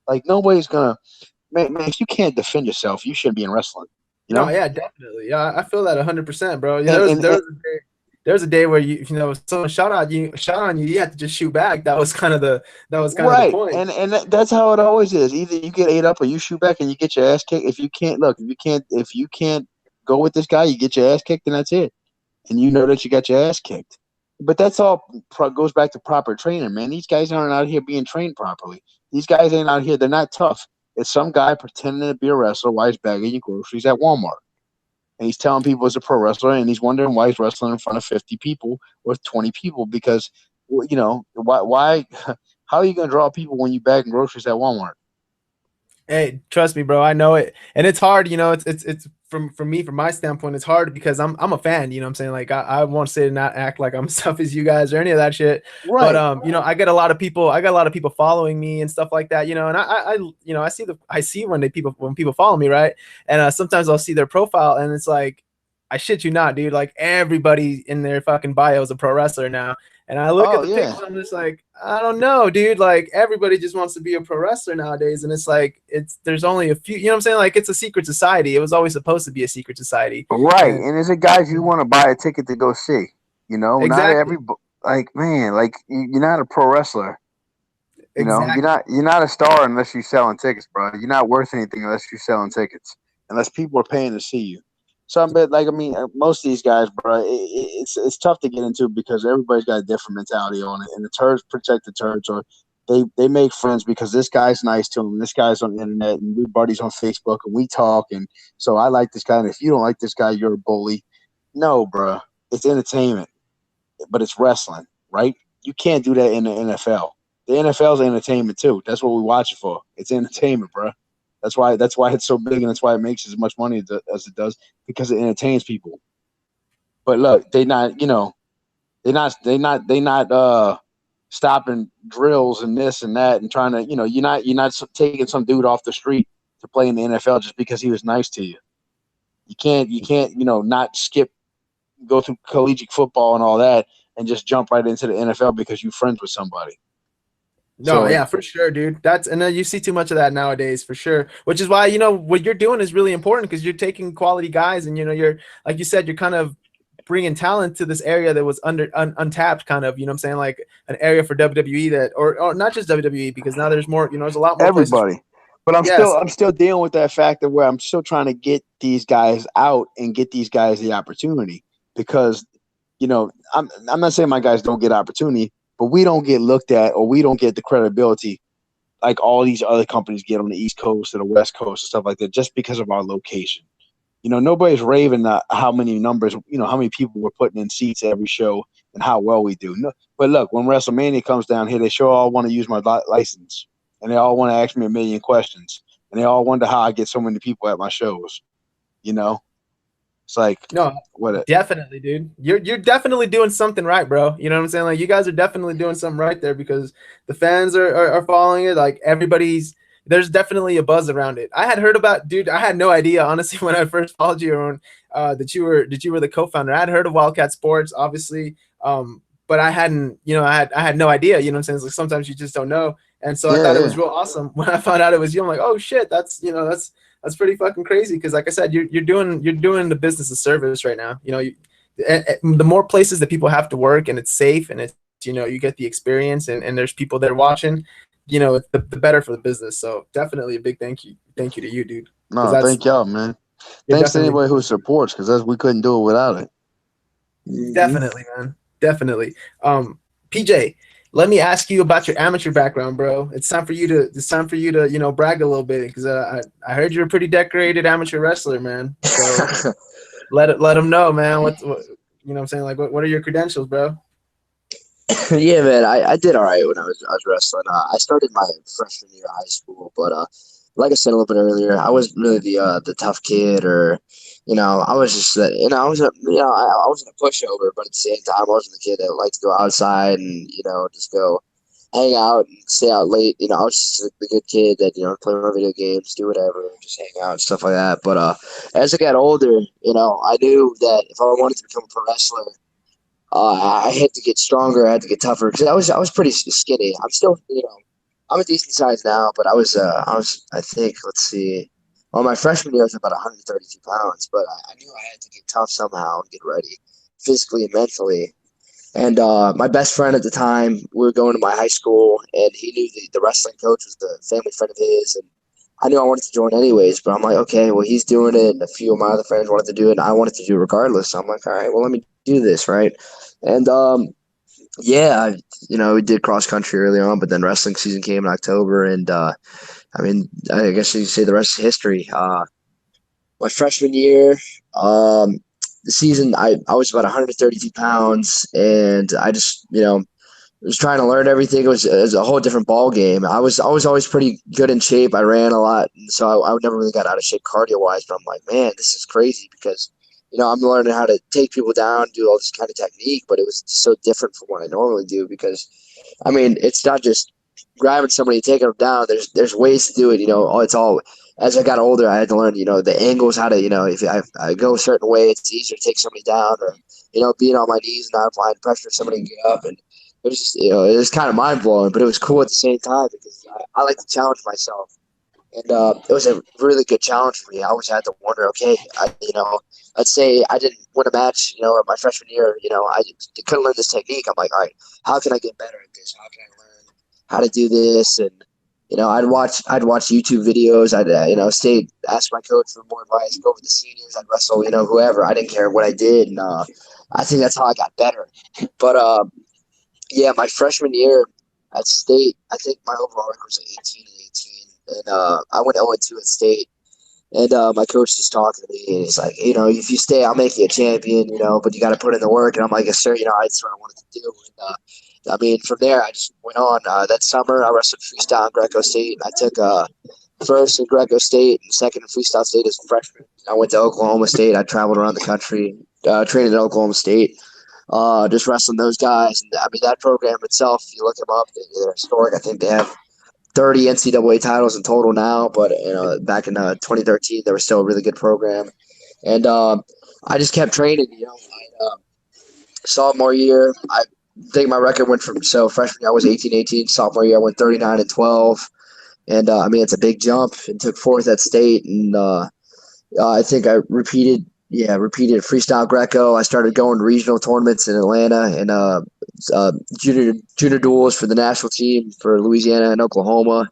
Speaker 2: Like, nobody's gonna, man. If you can't defend yourself, you shouldn't be in wrestling.
Speaker 1: No, yeah, definitely. Yeah, I feel that 100%, bro. There was a day where if someone shot on you, you had to just shoot back. That was kind of the
Speaker 2: right,
Speaker 1: point.
Speaker 2: and that's how it always is. Either you get ate up or you shoot back and you get your ass kicked. If you can't go with this guy, you get your ass kicked, and that's it. And you know that you got your ass kicked. But that's all goes back to proper training, man. These guys aren't out here being trained properly. These guys ain't out here. They're not tough. It's some guy pretending to be a wrestler while he's bagging your groceries at Walmart. And he's telling people he's a pro wrestler, and he's wondering why he's wrestling in front of 50 people or 20 people, because, why how are you going to draw people when you bagging groceries at Walmart?
Speaker 1: Hey, trust me, bro. I know it, and it's hard. It's from me, from my standpoint, it's hard because I'm a fan. You know what I'm saying? Like, I won't say to not act like I'm tough as you guys or any of that shit.
Speaker 2: Right.
Speaker 1: But I get a lot of people. I got a lot of people following me and stuff like that. And I see when people follow me, right? And sometimes I'll see their profile, and it's like, I shit you not, dude. Like, everybody in their fucking bio is a pro wrestler now. And I look at the pictures, I'm just like, I don't know, dude. Like, everybody just wants to be a pro wrestler nowadays. And it's like, there's only a few, you know what I'm saying? Like, it's a secret society. It was always supposed to be a secret society.
Speaker 2: Right. And it's a guys you want to buy a ticket to go see,
Speaker 1: Exactly.
Speaker 2: Not everybody, like, man, like, you're not a pro wrestler. You're not a star unless you're selling tickets, bro. You're not worth anything unless you're selling tickets, unless people are paying to see you. So, but most of these guys, bro, it's tough to get into because everybody's got a different mentality on it, and the turds protect the turds, or they make friends because this guy's nice to them, this guy's on the internet, and we're buddies on Facebook, and we talk, and so I like this guy, and if you don't like this guy, you're a bully. No, bro, it's entertainment, but it's wrestling, right? You can't do that in the NFL. The NFL's entertainment too. That's what we watch it for. It's entertainment, bro. That's why it's so big, and that's why it makes as much money as it does, because it entertains people. But look, they're not stopping drills and this and that and trying to, you're not taking some dude off the street to play in the NFL just because he was nice to you. You can't not go through collegiate football and all that and just jump right into the NFL because you're friends with somebody.
Speaker 1: No, yeah, for sure, dude. And then you see too much of that nowadays, for sure. Which is why, what you're doing is really important, because you're taking quality guys, and you're, like you said, you're kind of bringing talent to this area that was untapped, kind of. You know what I'm saying? Like an area for WWE or not just WWE, because now there's more. There's a lot more
Speaker 2: everybody. But
Speaker 1: Yes.
Speaker 2: I'm still dealing with that factor where I'm still trying to get these guys out and get these guys the opportunity because, I'm not saying my guys don't get opportunity, but we don't get looked at or we don't get the credibility like all these other companies get on the East Coast and the West Coast and stuff like that just because of our location. Nobody's raving how many numbers, how many people we're putting in seats every show and how well we do. No, but look, when WrestleMania comes down here, they sure all want to use my license and they all want to ask me a million questions and they all wonder how I get so many people at my shows. It's like,
Speaker 1: No,
Speaker 2: what?
Speaker 1: definitely, dude. You're definitely doing something right, bro. You know what I'm saying? Like you guys are definitely doing something right there because the fans are following it. Like there's definitely a buzz around it. I had heard about, dude. I had no idea, honestly, when I first followed you on that you were the co-founder. I had heard of Wildcat Sports, obviously, but I hadn't, I had no idea. You know what I'm saying? It's like sometimes you just don't know. And so I thought it was real awesome when I found out it was you. I'm like, oh shit, that's pretty fucking crazy. Because like I said, you're doing the business a service right now. The more places that people have to work and it's safe and it's you get the experience and there's people there watching, the better for the business. So definitely a big thank you to you, dude.
Speaker 2: No, thank y'all, man. Thanks to anybody who supports because we couldn't do it without it.
Speaker 1: Definitely, man. Definitely. PJ, let me ask you about your amateur background, bro. It's time for you to brag a little bit because I heard you're a pretty decorated amateur wrestler, man. So let them know, man. What I'm saying? Like, what are your credentials, bro?
Speaker 3: Yeah, man, I did all right when I was wrestling. I started my freshman year of high school, but like I said a little bit earlier, I wasn't really the tough kid, or I was just I was I wasn't a pushover, but at the same time, I wasn't the kid that liked to go outside and just go hang out and stay out late. I was just the good kid that play my video games, do whatever, just hang out and stuff like that. But as I got older, I knew that if I wanted to become a pro wrestler. I had to get stronger. I had to get tougher because I was pretty skinny. I'm still, I'm a decent size now, but I think, let's see, well, my freshman year I was about 132 pounds, but I knew I had to get tough somehow and get ready physically and mentally. And my best friend at the time, we were going to my high school, and he knew the wrestling coach was the family friend of his, and I knew I wanted to join anyways, but I'm like, okay, well, he's doing it, and a few of my other friends wanted to do it, and I wanted to do it regardless. So I'm like, all right, well, let me do this, right? And yeah, we did cross country early on, but then wrestling season came in October, and I mean, I guess you could say the rest is history. My freshman year, the season, I was about 132 pounds, and I just, was trying to learn everything. It was a whole different ball game. I was always pretty good in shape. I ran a lot, and so I never really got out of shape cardio wise. But I'm like, man, this is crazy because I'm learning how to take people down, do all this kind of technique, but it was just so different from what I normally do because, I mean, it's not just grabbing somebody and taking them down. There's ways to do it. It's all as I got older, I had to learn, the angles, how to, if I go a certain way, it's easier to take somebody down or, being on my knees and not applying pressure, somebody can get up. And it was just, it was kind of mind blowing, but it was cool at the same time because I like to challenge myself. And it was a really good challenge for me. I always had to wonder, okay, let's say I didn't win a match, my freshman year, I couldn't learn this technique. I'm like, all right, how can I get better at this? How can I learn how to do this? And, I'd watch YouTube videos. I'd, ask my coach for more advice, go over the seniors. I'd wrestle, whoever. I didn't care what I did. And I think that's how I got better. But, yeah, my freshman year at state, I think my overall record was 18-18. And I went 0-2 at state. And my coach is talking to me, and he's like, if you stay, I'll make you a champion, but you got to put in the work. And I'm like, yes, sir, that's what I wanted to do. And I mean, from there, I just went on. That summer, I wrestled freestyle in Greco State. I took first in Greco State and second in freestyle state as a freshman. I went to Oklahoma State. I traveled around the country, trained in Oklahoma State, just wrestling those guys. And I mean, that program itself, if you look them up, they're historic. I think they have 30 NCAA titles in total now, but back in 2013, they were still a really good program, and I just kept training. Sophomore year, I think my record went from freshman year I was 18-18. Sophomore year I went 39-12, and I mean it's a big jump. And took fourth at state, and I think I repeated freestyle Greco. I started going to regional tournaments in Atlanta and junior duels for the national team for Louisiana and Oklahoma.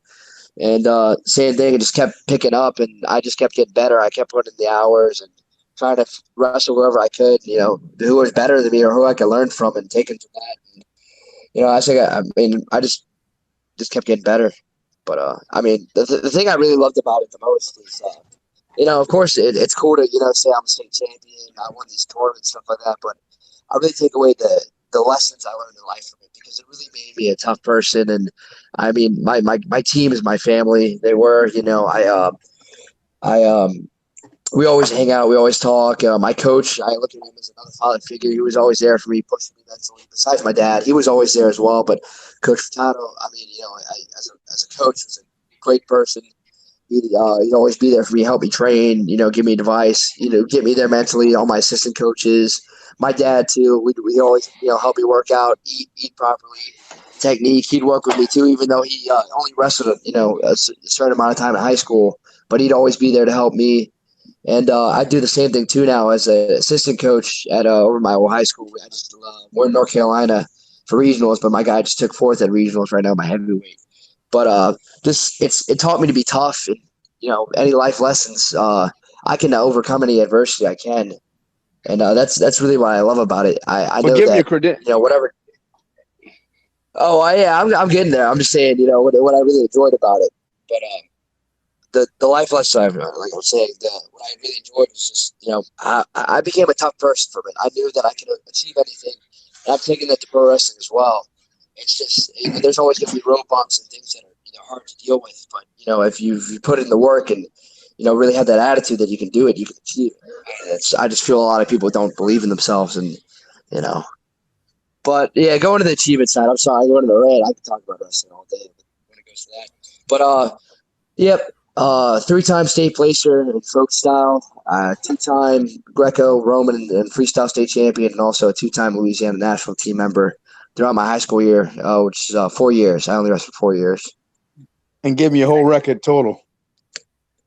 Speaker 3: And same thing, it just kept picking up, and I just kept getting better. I kept putting in the hours and trying to wrestle whoever I could, who was better than me or who I could learn from and taking from that. And, I just kept getting better. But the thing I really loved about it the most is, of course, it's cool to say I'm a state champion, I won these tournaments, stuff like that. But I really take away the lessons I learned in life from it, because it really made me a tough person. And I mean, my team is my family. They were, we always hang out. We always talk. My coach, I look at him as another father figure. He was always there for me, pushing me mentally. Besides my dad, he was always there as well. But Coach Furtado, as a coach, was a great person. He'd always be there for me, help me train, give me advice, get me there mentally. All my assistant coaches, my dad too. We always, help me work out, eat properly, technique. He'd work with me too, even though he only wrestled, a certain amount of time in high school. But he'd always be there to help me. And I do the same thing too now as an assistant coach at over my old high school. We're in North Carolina for regionals, but my guy just took fourth at regionals right now, my heavyweight. But it taught me to be tough, and any life lessons. I can overcome any adversity I can, and that's really what I love about it. I know
Speaker 2: give me a
Speaker 3: that
Speaker 2: credit.
Speaker 3: whatever. Oh, yeah, I'm getting there. I'm just saying, what I really enjoyed about it. But the life lesson I've learned, like I was saying, what I really enjoyed was just, I became a tough person from it. I knew that I could achieve anything, and I've taken that to pro wrestling as well. It's just, there's always going to be road bumps and things that are hard to deal with. But, if you put in the work and, really have that attitude that you can do it, you can achieve it. I just feel a lot of people don't believe in themselves, and, But, yeah, going to the achievement side, I'm sorry, going to the rant, I could talk about wrestling all day when it goes to that. But, yep. 3-time state placer in folk style, 2-time Greco-Roman and freestyle state champion, and also a 2-time Louisiana national team member throughout my high school year, which is 4 years. I only wrestled 4 years.
Speaker 2: And give me a whole record total.
Speaker 3: I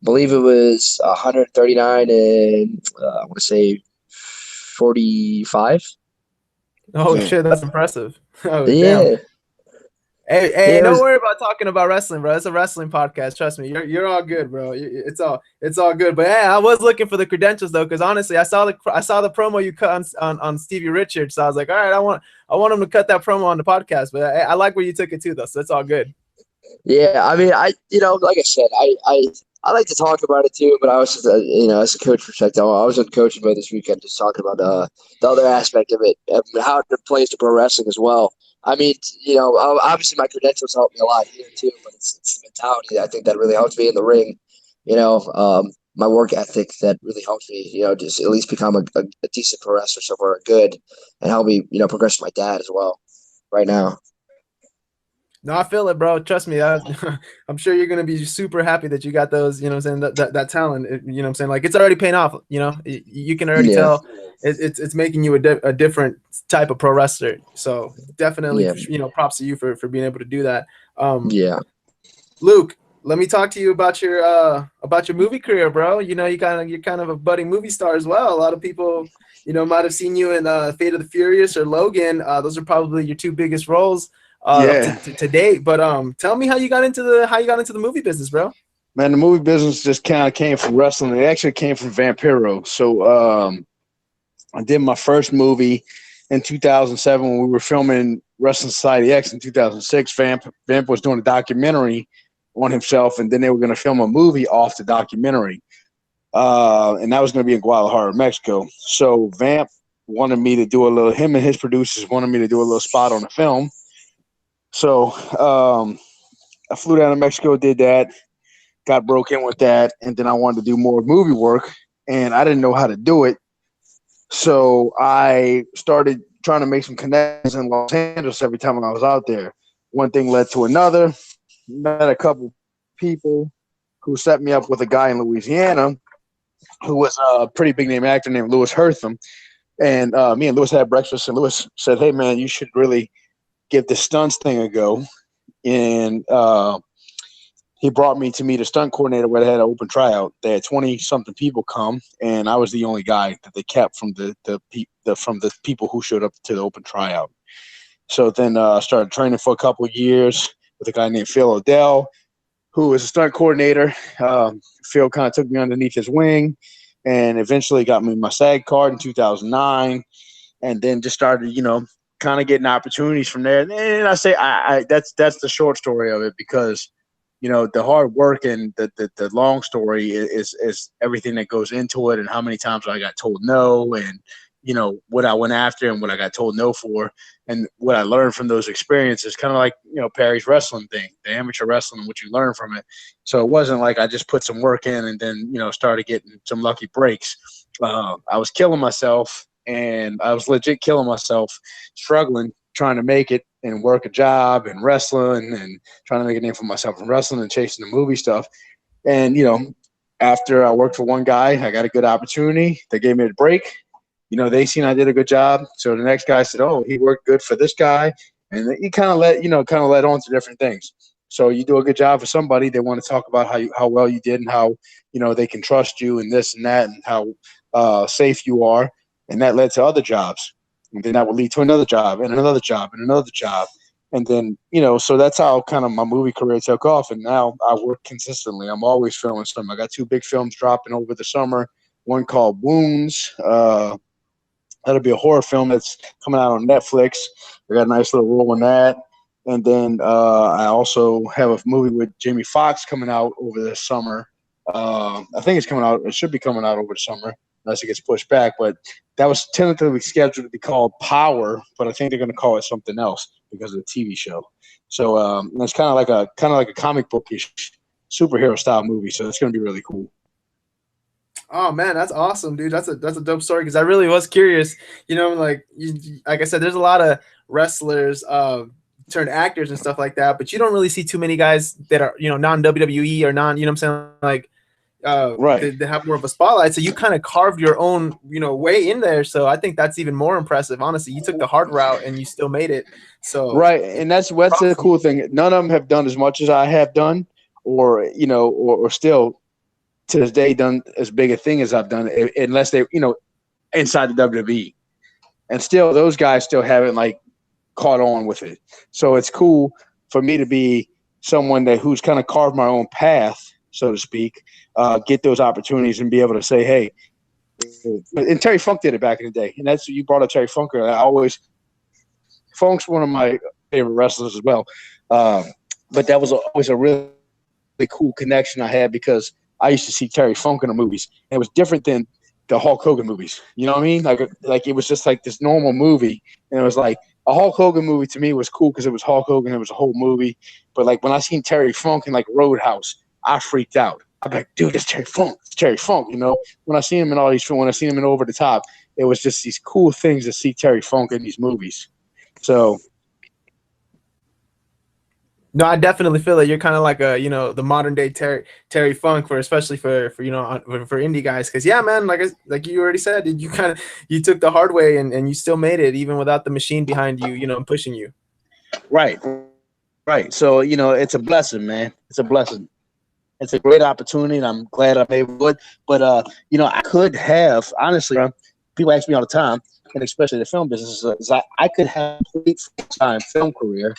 Speaker 3: believe it was 139 and I want to say 45.
Speaker 1: Oh shit, that's impressive. Oh
Speaker 3: Yeah.
Speaker 1: damn. Hey,
Speaker 3: Yeah,
Speaker 1: don't worry about talking about wrestling, bro. It's a wrestling podcast. Trust me, you're all good, bro. It's all good. But yeah, I was looking for the credentials though, because honestly, I saw the promo you cut on Stevie Richards. So I was like, all right, I want him to cut that promo on the podcast. But I like where you took it too, though. So it's all good.
Speaker 3: Yeah, I mean, like I said, I like to talk about it too, but I was just, as a coach perspective, I was in coaching mode this weekend, just talking about the other aspect of it, how it plays to pro wrestling as well. I mean, obviously my credentials help me a lot here too, but it's the mentality that I think that really helps me in the ring. My work ethic that really helps me, just at least become a decent pro wrestler, so far good, and help me, progress with my dad as well right now.
Speaker 1: No, I feel it, bro. Trust me. I'm sure you're gonna be super happy that you got those. You know what I'm saying? That talent. You know what I'm saying? Like it's already paying off. You can already tell it's making you a different type of pro wrestler. So definitely, props to you for being able to do that. Luke, let me talk to you about your movie career, bro. You're kind of a budding movie star as well. A lot of people, might have seen you in Fate of the Furious or Logan. Those are probably your two biggest roles to date. But tell me how you got into the movie business, bro.
Speaker 2: Man, the movie business just kind of came from wrestling. It actually came from Vampiro. So I did my first movie in 2007 when we were filming Wrestling Society X in 2006. Vamp was doing a documentary on himself, and then they were going to film a movie off the documentary. And that was going to be in Guadalajara, Mexico. So Vamp wanted me to do him and his producers wanted me to do a little spot on the film. So I flew down to Mexico, did that, got broke in with that, and then I wanted to do more movie work, and I didn't know how to do it. So I started trying to make some connections in Los Angeles every time I was out there. One thing led to another. Met a couple people who set me up with a guy in Louisiana who was a pretty big name actor named Louis Hertham. And me and Louis had breakfast, and Louis said, hey, man, you should really give the stunts thing a go. And he brought me to meet a stunt coordinator where they had an open tryout. They had 20-something people come, and I was the only guy that they kept from the people who showed up to the open tryout. So then I started training for a couple of years with a guy named Phil Odell, who was a stunt coordinator. Phil kind of took me underneath his wing, and eventually got me my SAG card in 2009, and then just started, kind of getting opportunities from there. And I say that's the short story of it, because the hard work and the long story is everything that goes into it, and how many times I got told no, and what I went after and what I got told no for, and what I learned from those experiences. Kind of like Perry's wrestling thing, the amateur wrestling, and what you learn from it. So it wasn't like I just put some work in and then started getting some lucky breaks. I was killing myself, and I was legit killing myself, struggling, trying to make it and work a job and wrestling and trying to make a name for myself in wrestling and chasing the movie stuff. And, after I worked for one guy, I got a good opportunity. They gave me a break. They seen I did a good job. So the next guy said, oh, he worked good for this guy. And you kind of let on to different things. So you do a good job for somebody, they want to talk about how well you did and how, they can trust you and this and that and how safe you are. And that led to other jobs. And then that would lead to another job and another job and another job. And then, so that's how kind of my movie career took off. And now I work consistently. I'm always filming something. I got 2 big films dropping over the summer. One called Wounds. That'll be a horror film that's coming out on Netflix. I got a nice little role in that. And then I also have a movie with Jamie Foxx coming out over the summer. I think it's coming out. It should be coming out over the summer, unless it gets pushed back. But that was tentatively scheduled to be called Power, but I think they're going to call it something else because of the TV show. So it's kind of like a comic bookish superhero style movie. So it's going to be really cool.
Speaker 1: Oh man, that's awesome, dude. That's a dope story, because I really was curious. Like I said, there's a lot of wrestlers turned actors and stuff like that, but you don't really see too many guys that are non WWE or non, what I'm saying, like
Speaker 2: right.
Speaker 1: they have more of a spotlight. So you kind of carved your own way in there. So I think that's even more impressive. Honestly, you took the hard route and you still made it. So
Speaker 2: right, and that's a cool thing. None of them have done as much as I have done, or or still to this day done as big a thing as I've done, unless they, inside the WWE. And still, those guys still haven't like caught on with it. So it's cool for me to be someone who's kind of carved my own path, so to speak, get those opportunities and be able to say, hey, and Terry Funk did it back in the day. And that's, you brought up Terry Funk. Funk's one of my favorite wrestlers as well. But that was always a really cool connection I had, because I used to see Terry Funk in the movies, and it was different than the Hulk Hogan movies. You know what I mean? Like it was just like this normal movie, and it was like a Hulk Hogan movie to me was cool because it was Hulk Hogan, it was a whole movie. But like when I seen Terry Funk in like Roadhouse, I freaked out. I'm like, dude, it's Terry Funk. It's Terry Funk. When I seen him in all these films, when I seen him in Over the Top, it was just these cool things to see Terry Funk in these movies. So.
Speaker 1: No, I definitely feel that you're kind of like a, the modern day Terry Funk, especially for indie guys. Because yeah, man, like you already said, you took the hard way and you still made it even without the machine behind you, and pushing you.
Speaker 2: Right. So it's a blessing, man. It's a blessing. It's a great opportunity, and I'm glad I'm able to. But I could have, honestly, people ask me all the time, and especially the film business, is I could have a complete full-time film career.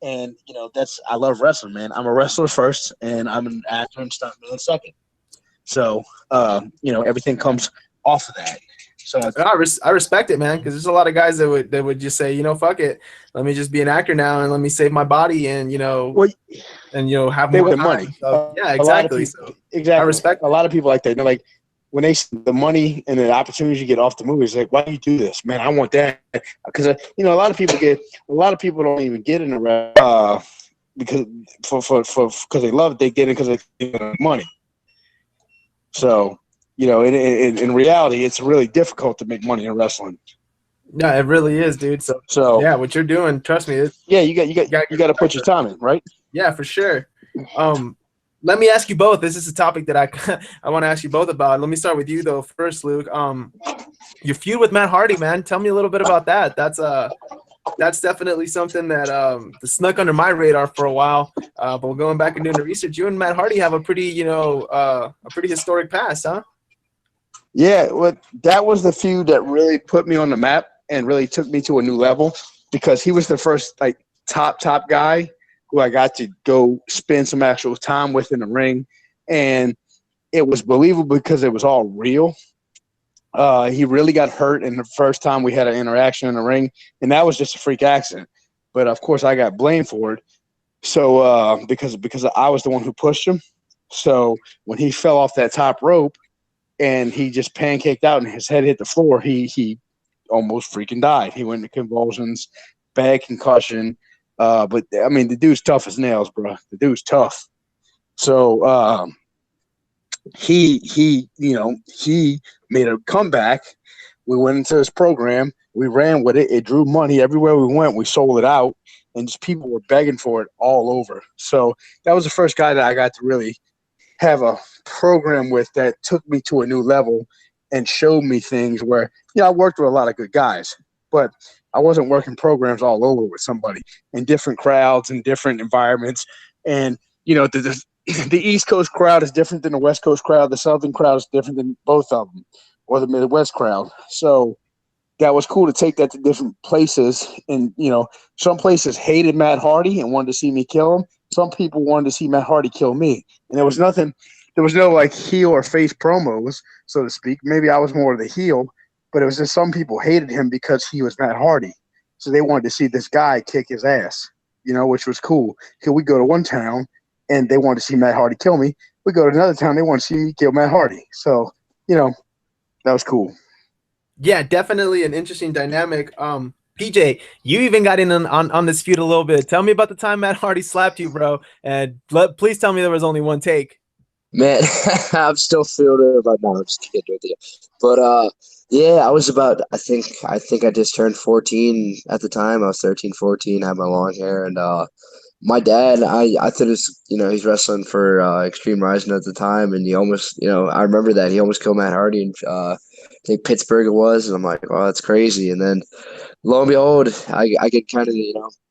Speaker 2: And that's, I love wrestling, man. I'm a wrestler first, and I'm an actor and stuntman second. So everything comes off of that. So
Speaker 1: I respect it, man, because there's a lot of guys that would just say, fuck it, let me just be an actor now and let me save my body and have more
Speaker 2: money.
Speaker 1: So, yeah, exactly.
Speaker 2: Exactly.
Speaker 1: I respect
Speaker 2: a lot of people like that. They're like, when they see the money and the opportunities you get off the movies, like, why do you do this, man? I want that, because a lot of people don't even get in the because they love it. They get it because they get money. So in reality, it's really difficult to make money in wrestling.
Speaker 1: Yeah, it really is, dude. So yeah, what you're doing, trust me.
Speaker 2: You got to put your time in, right?
Speaker 1: Yeah, for sure. Let me ask you both. This is a topic that I want to ask you both about. Let me start with you though first, Luke. Your feud with Matt Hardy, man. Tell me a little bit about that. That's definitely something that snuck under my radar for a while. But going back and doing the research, you and Matt Hardy have a pretty historic past, huh?
Speaker 2: Yeah, well, that was the feud that really put me on the map. and really took me to a new level because he was the first like top guy who I got to go spend some actual time with in the ring, and it was believable because it was all real. He really got hurt in the first time we had an interaction in the ring, and that was just a freak accident. But of course, I got blamed for it. So because I was the one who pushed him. So when he fell off that top rope and he just pancaked out and his head hit the floor, he almost freaking died. He went into convulsions, bad concussion. But I mean, the dude's tough as nails, bro. The dude's tough. So he made a comeback. We went into his program. We ran with it. It drew money everywhere we went. We sold it out, and just people were begging for it all over. So that was the first guy that I got to really have a program with that took me to a new level and showed me things where, I worked with a lot of good guys, but I wasn't working programs all over with somebody in different crowds and different environments. And, the East Coast crowd is different than the West Coast crowd. The Southern crowd is different than both of them, or the Midwest crowd. So that was cool to take that to different places. And, some places hated Matt Hardy and wanted to see me kill him. Some people wanted to see Matt Hardy kill me. And there was no like heel or face promos, so to speak. Maybe I was more of the heel, but it was just some people hated him because he was Matt Hardy. So they wanted to see this guy kick his ass, which was cool. Here we go to one town and they wanted to see Matt Hardy kill me. We go to another town, they want to see me kill Matt Hardy. So, that was cool.
Speaker 1: Yeah, definitely an interesting dynamic. PJ, you even got in on this feud a little bit. Tell me about the time Matt Hardy slapped you, bro. And please tell me there was only one take.
Speaker 3: Man, I'm still feeling it right now. I'm just kidding with you. But yeah, I was about I think I just turned 14 at the time. I was 13, 14, had my long hair, and my dad, I thought it was, he's wrestling for Extreme Rising at the time, and he almost, I remember that he almost killed Matt Hardy in I think Pittsburgh it was, and I'm like, oh, that's crazy. And then lo and behold, I get kind of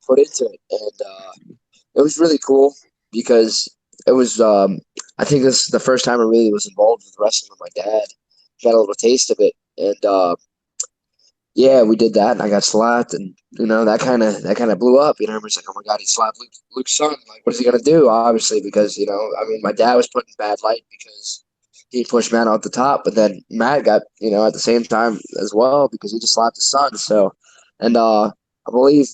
Speaker 3: put into it, and it was really cool because it was I think this is the first time I really was involved with wrestling with my dad. Got a little taste of it, and yeah, we did that, and I got slapped, and that kind of blew up. Everybody's like, "Oh my God, he slapped Luke's son! Like, what is he gonna do?" Obviously, because I mean, my dad was put in bad light because he pushed Matt out the top, but then Matt got at the same time as well because he just slapped his son. So, and I believe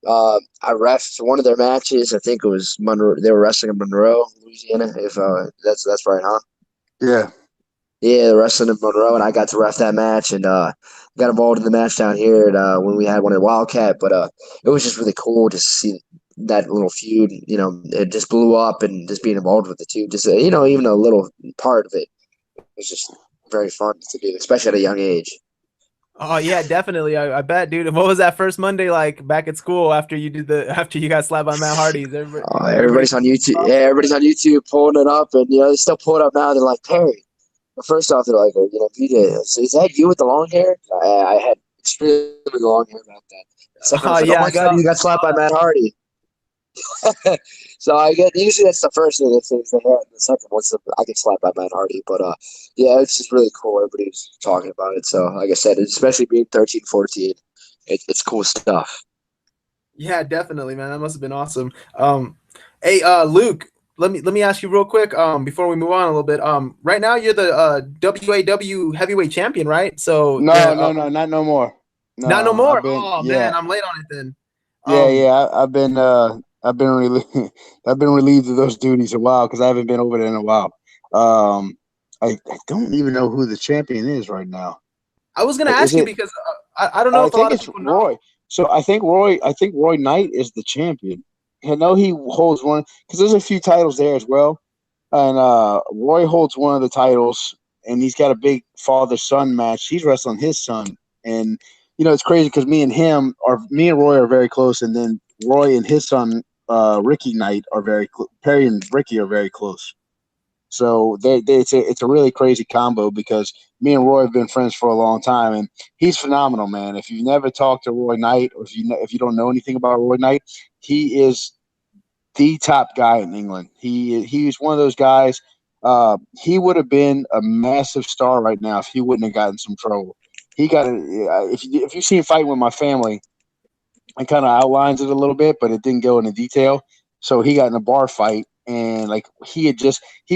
Speaker 3: I refed one of their matches. I think it was Monroe. They were wrestling in Monroe, Louisiana. If that's right, huh?
Speaker 2: Yeah.
Speaker 3: Yeah, the wrestling in Monroe, and I got to ref that match, and got involved in the match down here when we had one at Wildcat. But it was just really cool to see that little feud. It just blew up, and just being involved with the two, just even a little part of it was just very fun to do, especially at a young age.
Speaker 1: Oh yeah, definitely. I bet, dude. What was that first Monday like back at school after you got slapped by Matt Hardy?
Speaker 3: Everybody's on YouTube. Yeah, everybody's on YouTube pulling it up, and they still pull it up now. They're like, Perry. First off, they're like, PJ, is that you with the long hair? I had extremely long hair back then. Second, I was like, oh my God, you got slapped by Matt Hardy. So usually that's the first thing that says the hair, and the second one's I get slapped by Matt Hardy. But yeah, it's just really cool. Everybody's talking about it. So like I said, especially being 13, 14, it's cool stuff.
Speaker 1: Yeah, definitely, man. That must have been awesome. Hey, Luke, let me ask you real quick. Before we move on a little bit. Right now you're the WAW heavyweight champion, right? So
Speaker 2: no, not no more.
Speaker 1: Not no more. Man, I'm late on it then.
Speaker 2: I've been I've been relieved of those duties a while because I haven't been over there in a while. I don't even know who the champion is right now.
Speaker 1: I was gonna ask you because I don't know if a lot of people know.
Speaker 2: Roy. So I think Roy Knight is the champion. I know he holds one because there's a few titles there as well, and Roy holds one of the titles, and he's got a big father-son match. He's wrestling his son, and it's crazy because me and Roy are very close, and then Roy and his son Ricky Knight are Perry and Ricky are very close. So it's a really crazy combo because me and Roy have been friends for a long time, and he's phenomenal, man. If you've never talked to Roy Knight, or if you don't know anything about Roy Knight, he is the top guy in England. He's one of those guys. He would have been a massive star right now if he wouldn't have gotten some trouble. he got a, if you see him fighting with my family, it kind of outlines it a little bit, but it didn't go into detail. So he got in a bar fight, and like he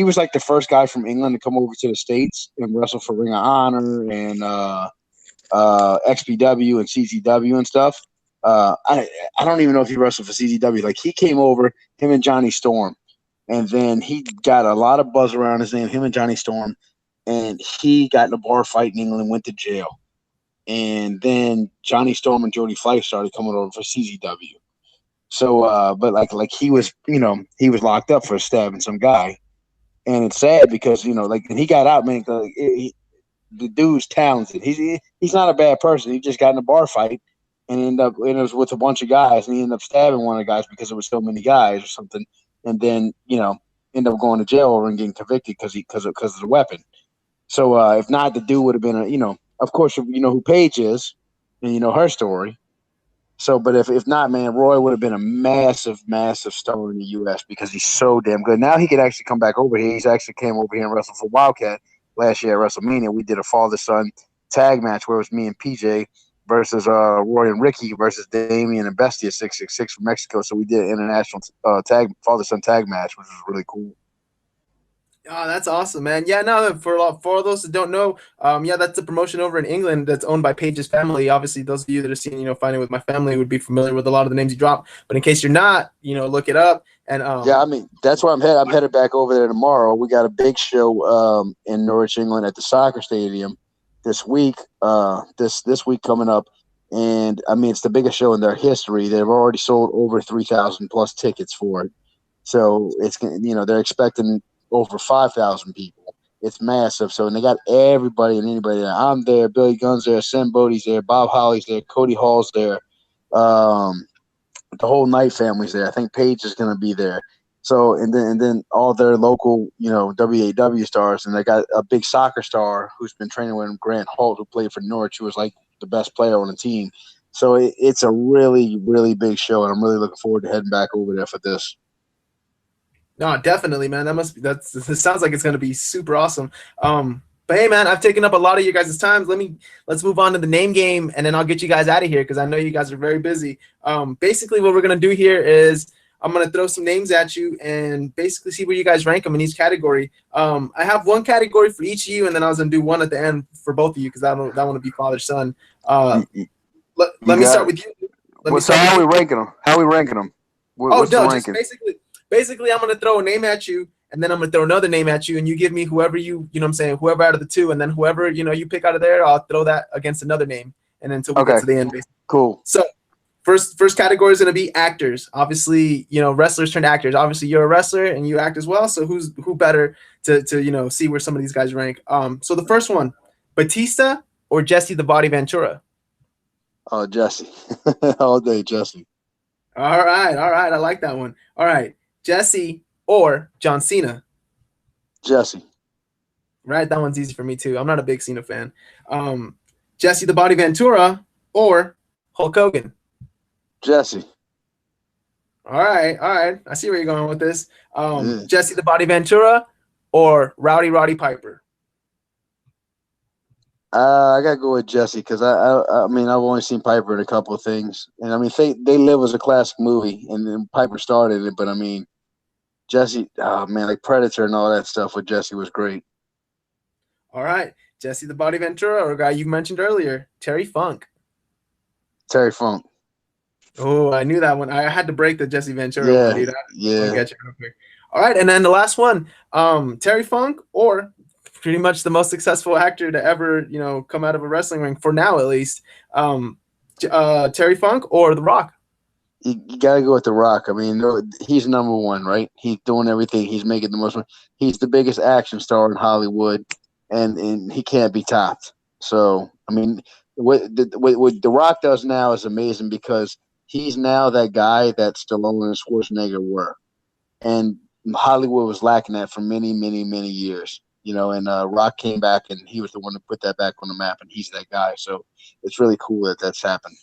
Speaker 2: was like the first guy from England to come over to the States and wrestle for Ring of Honor and XPW and CZW and stuff. I don't even know if he wrestled for CZW. Like he came over, him and Johnny Storm, and then he got a lot of buzz around his name, him and Johnny Storm, and he got in a bar fight in England and went to jail. And then Johnny Storm and Jody Fleisch started coming over for CZW. So, but like he was, he was locked up for stabbing some guy, and it's sad because like and he got out, man. The dude's talented. He's not a bad person. He just got in a bar fight and it was with a bunch of guys, and he ended up stabbing one of the guys because there was so many guys or something, and then ended up going to jail and getting convicted because of the weapon. So if not, the dude would have been of course you know who Paige is, and you know her story. So, but if not, man, Roy would have been a massive, massive star in the U.S. because he's so damn good. Now he could actually come back over here. He's actually came over here and wrestled for Wildcat last year at WrestleMania. We did a father-son tag match where it was me and PJ versus Roy and Ricky versus Damien and Bestia 666 from Mexico. So we did an international father-son tag match, which was really cool.
Speaker 1: Oh, that's awesome, man. Yeah, no, for those that don't know, yeah, that's a promotion over in England that's owned by Paige's family. Obviously, those of you that are seeing, Fighting with My Family would be familiar with a lot of the names you dropped. But in case you're not, look it up. And
Speaker 2: yeah, I mean, that's where I'm headed. I'm headed back over there tomorrow. We got a big show in Norwich, England at the soccer stadium this week. This week coming up. And I mean, it's the biggest show in their history. They've already sold over 3,000 plus tickets for it. So it's, they're expecting over 5,000 people. It's massive. So, and they got everybody and anybody there. I'm there. Billy Gunn's there. Sam Bodie's there. Bob Holly's there. Cody Hall's there. The whole Knight family's there. I think Paige is going to be there. So, and then all their local, WAW stars. And they got a big soccer star who's been training with him, Grant Holt, who played for Norwich, who was like the best player on the team. So it's a really, really big show. And I'm really looking forward to heading back over there for this.
Speaker 1: No, definitely, man. It sounds like it's gonna be super awesome. But hey, man, I've taken up a lot of you guys' time. Let's move on to the name game, and then I'll get you guys out of here because I know you guys are very busy. Basically, what we're gonna do here is I'm gonna throw some names at you and basically see where you guys rank them in each category. I have one category for each of you, and then I was gonna do one at the end for both of you because that want to be father son. Let me start with you.
Speaker 2: How are we ranking them? What's the ranking?
Speaker 1: Basically, I'm going to throw a name at you, and then I'm going to throw another name at you, and you give me whoever whoever out of the two, and then whoever, you pick out of there, I'll throw that against another name, and then until we get to the end. Basically.
Speaker 2: Cool.
Speaker 1: So first category is going to be actors. Obviously, wrestlers turned actors. Obviously, you're a wrestler, and you act as well, so who better to see where some of these guys rank. So the first one, Batista or Jesse the Body Ventura?
Speaker 2: Oh, Jesse. All day, Jesse.
Speaker 1: All right. I like that one. All right. Jesse or John Cena?
Speaker 2: Jesse.
Speaker 1: Right, that one's easy for me too. I'm not a big Cena fan. Jesse the Body Ventura or Hulk Hogan?
Speaker 2: Jesse.
Speaker 1: All right. I see where you're going with this. Jesse the Body Ventura or Roddy Piper?
Speaker 2: I gotta go with Jesse because I mean I've only seen Piper in a couple of things, and I mean They Live was a classic movie, and then Piper started it, but I mean Jesse, oh man, like Predator and all that stuff with Jesse was great.
Speaker 1: All right, Jesse the Body Ventura or a guy you mentioned earlier, Terry Funk?
Speaker 2: Terry Funk.
Speaker 1: Oh, I knew that one. I had to break the Jesse Ventura one, dude.
Speaker 2: Yeah.
Speaker 1: Get you real quick. All right, and then the last one, Terry Funk or pretty much the most successful actor to ever, come out of a wrestling ring for now, at least. Terry Funk or The Rock?
Speaker 2: You gotta go with The Rock. I mean, he's number one, right? He's doing everything. He's making the most money. He's the biggest action star in Hollywood, and he can't be topped. So, I mean, what The Rock does now is amazing because he's now that guy that Stallone and Schwarzenegger were, and Hollywood was lacking that for many, many, many years. And Rock came back, and he was the one to put that back on the map, and he's that guy. So it's really cool that that's happened.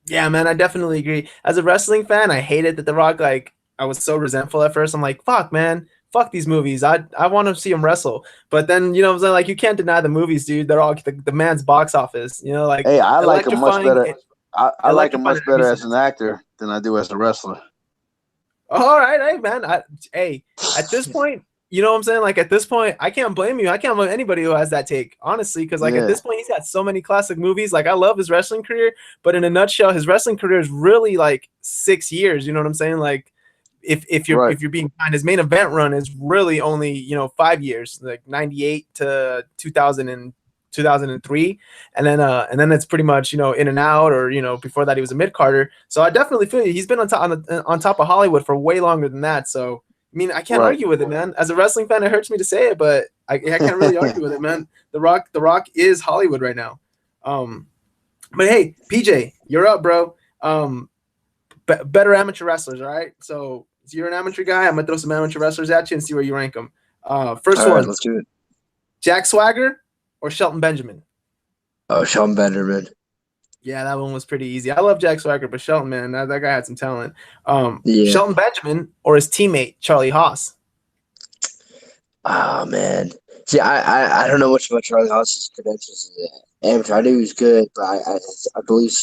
Speaker 1: Yeah, man, I definitely agree. As a wrestling fan, I hated that The Rock, I was so resentful at first. I'm like, fuck, man. fuck these movies. I want to see him wrestle. But then, you know what I'm saying? Like, you can't deny the movies, dude. They're all the man's box office, you know, like
Speaker 2: Hey, I like him much
Speaker 1: electrifying.
Speaker 2: better. I like him
Speaker 1: Electrifying
Speaker 2: much
Speaker 1: in every
Speaker 2: better as
Speaker 1: sense.
Speaker 2: an actor than I do as a wrestler.
Speaker 1: All right, hey man. Hey, at this point, you know what I'm saying? Like, at this point, I can't blame you. I can't blame anybody who has that take, honestly, because like at
Speaker 2: Yeah.
Speaker 1: this point, he's got so many classic movies. Like, I love his wrestling career, but in a nutshell, his wrestling career is really like 6 years. You know what I'm saying? Like, if you're
Speaker 2: Right.
Speaker 1: if you're being kind, his main event run is really only, you know, 5 years, like 98 to 2000 and 2003, and then it's pretty much, you know, in and out, or, you know, before that he was a mid carder. So I definitely feel you. He's been on top of Hollywood for way longer than that. So I mean, I can't
Speaker 2: Right.
Speaker 1: argue with it, man. As a wrestling fan, it hurts me to say it, but I can't really argue with it, man. The Rock is Hollywood right now. But hey, PJ, you're up, bro. Better amateur wrestlers, all right? So you're an amateur guy. I'm gonna throw some amateur wrestlers at you and see where you rank them. First
Speaker 3: All right,
Speaker 1: one,
Speaker 3: let's do it.
Speaker 1: Jack Swagger or Shelton Benjamin?
Speaker 3: Oh, Sean Benderman.
Speaker 1: Yeah, that one was pretty easy. I love Jack Swagger, but Shelton, man, that guy had some talent.
Speaker 3: Yeah.
Speaker 1: Shelton Benjamin or his teammate Charlie Haas?
Speaker 3: Oh man. See, I don't know much about Charlie Hawx's credentials as an amateur. I knew he was good, but I believe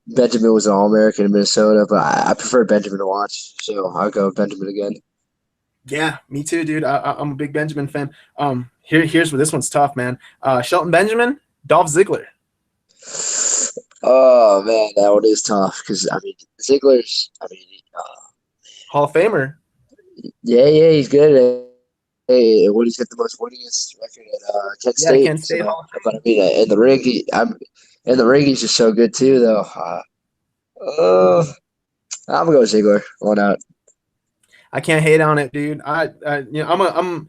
Speaker 3: Benjamin was an All-American in Minnesota, but I prefer Benjamin to watch, so I'll go with Benjamin again.
Speaker 1: Yeah, me too, dude. I'm a big Benjamin fan. Here's where this one's tough, man. Shelton Benjamin, Dolph Ziggler.
Speaker 3: Oh man, that one is tough because I mean Ziggler's. I mean,
Speaker 1: Hall of Famer.
Speaker 3: yeah, he's good. Hey, what he's got the most winningest record at Kent
Speaker 1: Yeah,
Speaker 3: State.
Speaker 1: Kent State
Speaker 3: So,
Speaker 1: Hall of Fame.
Speaker 3: but I mean, in the ring, he's just so good too, though. I'm gonna go with Ziggler. One out.
Speaker 1: I can't hate on it, dude. I'm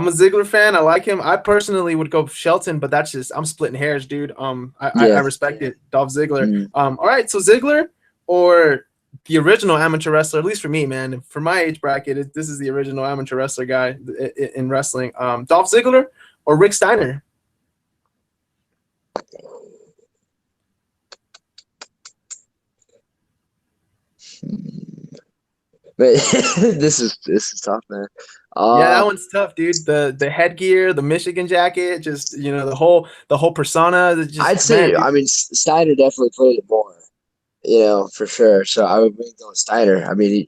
Speaker 1: a Ziggler fan. I like him. I personally would go Shelton, but that's just, I'm splitting hairs, dude. I respect it. Dolph Ziggler.
Speaker 3: Mm.
Speaker 1: All right, so Ziggler or the original amateur wrestler, at least for me, man. For my age bracket, this is the original amateur wrestler guy in wrestling. Dolph Ziggler or Rick Steiner?
Speaker 3: But this is tough, man.
Speaker 1: Yeah, that one's tough, dude. The headgear, the Michigan jacket, just, you know, the whole persona. Just,
Speaker 3: I'd say,
Speaker 1: man,
Speaker 3: I mean, Steiner definitely played it more, for sure. So I would make go with Steiner. I mean,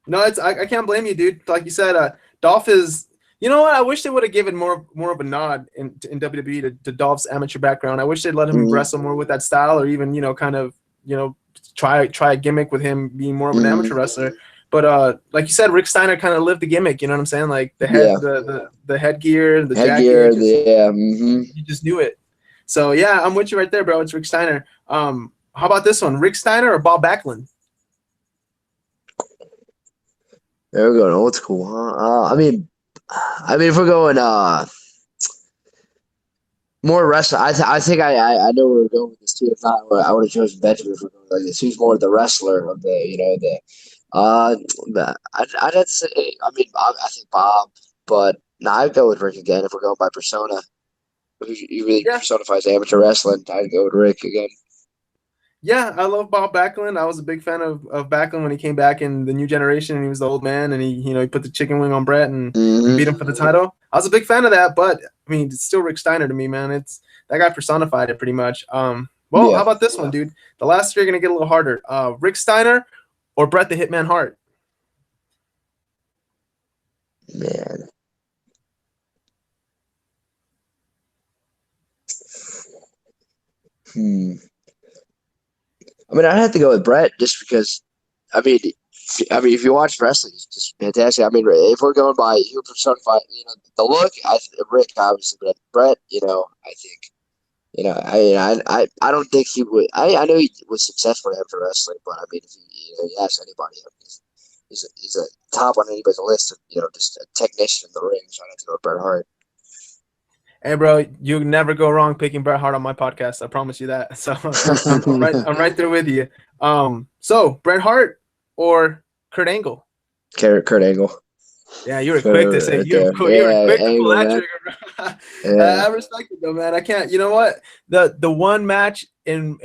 Speaker 1: no, I can't blame you, dude. Like you said, Dolph is. You know what? I wish they would have given more of a nod in WWE to Dolph's amateur background. I wish they'd let him wrestle more with that style, or even, you know, kind of, you know, try a gimmick with him being more of an amateur wrestler. But like you said, Rick Steiner kind of lived the gimmick. You know what I'm saying? Like the headgear, the
Speaker 3: headgear,
Speaker 1: jacket. You just knew it. So yeah, I'm with you right there, bro. It's Rick Steiner. How about this one? Rick Steiner or Bob Backlund?
Speaker 3: There we go. Old school, huh? I mean, if we're going more wrestler, I think I know where we're going with this too. If not, I would have chosen Benjamin for going like this. He's more the wrestler of I'd have to say, I mean, I think Bob, but I'd go with Rick again if we're going by persona. If he really personifies amateur wrestling, I'd go with Rick again.
Speaker 1: Yeah, I love Bob Backlund. I was a big fan of Backlund when he came back in the New Generation, and he was the old man, and he put the chicken wing on Brett and beat him for the title. I was a big fan of that, but I mean, it's still Rick Steiner to me, man. It's that guy personified it pretty much. How about this one, dude? The last three are gonna get a little harder. Rick Steiner or Bret the Hitman Hart?
Speaker 3: Man. I mean, I'd have to go with Brett just because. I mean, if you watch wrestling, it's just fantastic. I mean, if we're going by who personified, the look, Rick obviously, but Brett, I think, I don't think he would. I know he was successful after wrestling, but I mean, if you ask anybody, he's a top on anybody's list of just a technician in the ring. So I'd have to go with Bret Hart.
Speaker 1: Hey, bro, you never go wrong picking Bret Hart on my podcast. I promise you that. So I'm right there with you. So Bret Hart or Kurt Angle?
Speaker 3: Kurt Angle.
Speaker 1: Yeah, you were quick to say you were quick to pull that trigger, bro. I respect it though, man. I can't. You know what? The one match in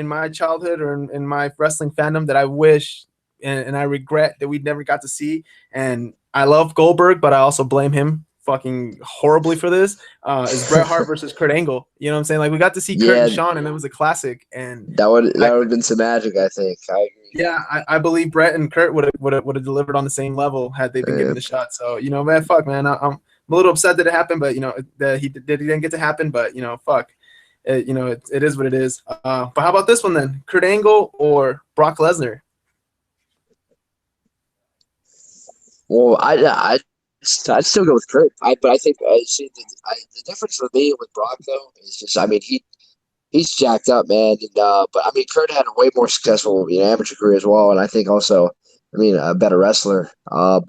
Speaker 1: my childhood or in my wrestling fandom that I wish and I regret that we never got to see. And I love Goldberg, but I also blame him fucking horribly for this. Is Bret Hart versus Kurt Angle? You know what I'm saying? Like we got to see Kurt
Speaker 3: Yeah,
Speaker 1: and Shawn, and it was a classic. And
Speaker 3: that would
Speaker 1: I,
Speaker 3: have been some magic, I think. I agree.
Speaker 1: yeah, I believe Brett and Kurt would have delivered on the same level had they been given the shot. So man, fuck, man, I'm a little upset that it happened, but that he didn't get to happen. But fuck, it is what it is. But how about this one then? Kurt Angle or Brock Lesnar?
Speaker 3: Well, I'd still go with Kurt. But I think the difference for me with Brock though is just, I mean, he's jacked up, man. And, but I mean, Kurt had a way more successful amateur career as well, and I think also, I mean, a better wrestler. I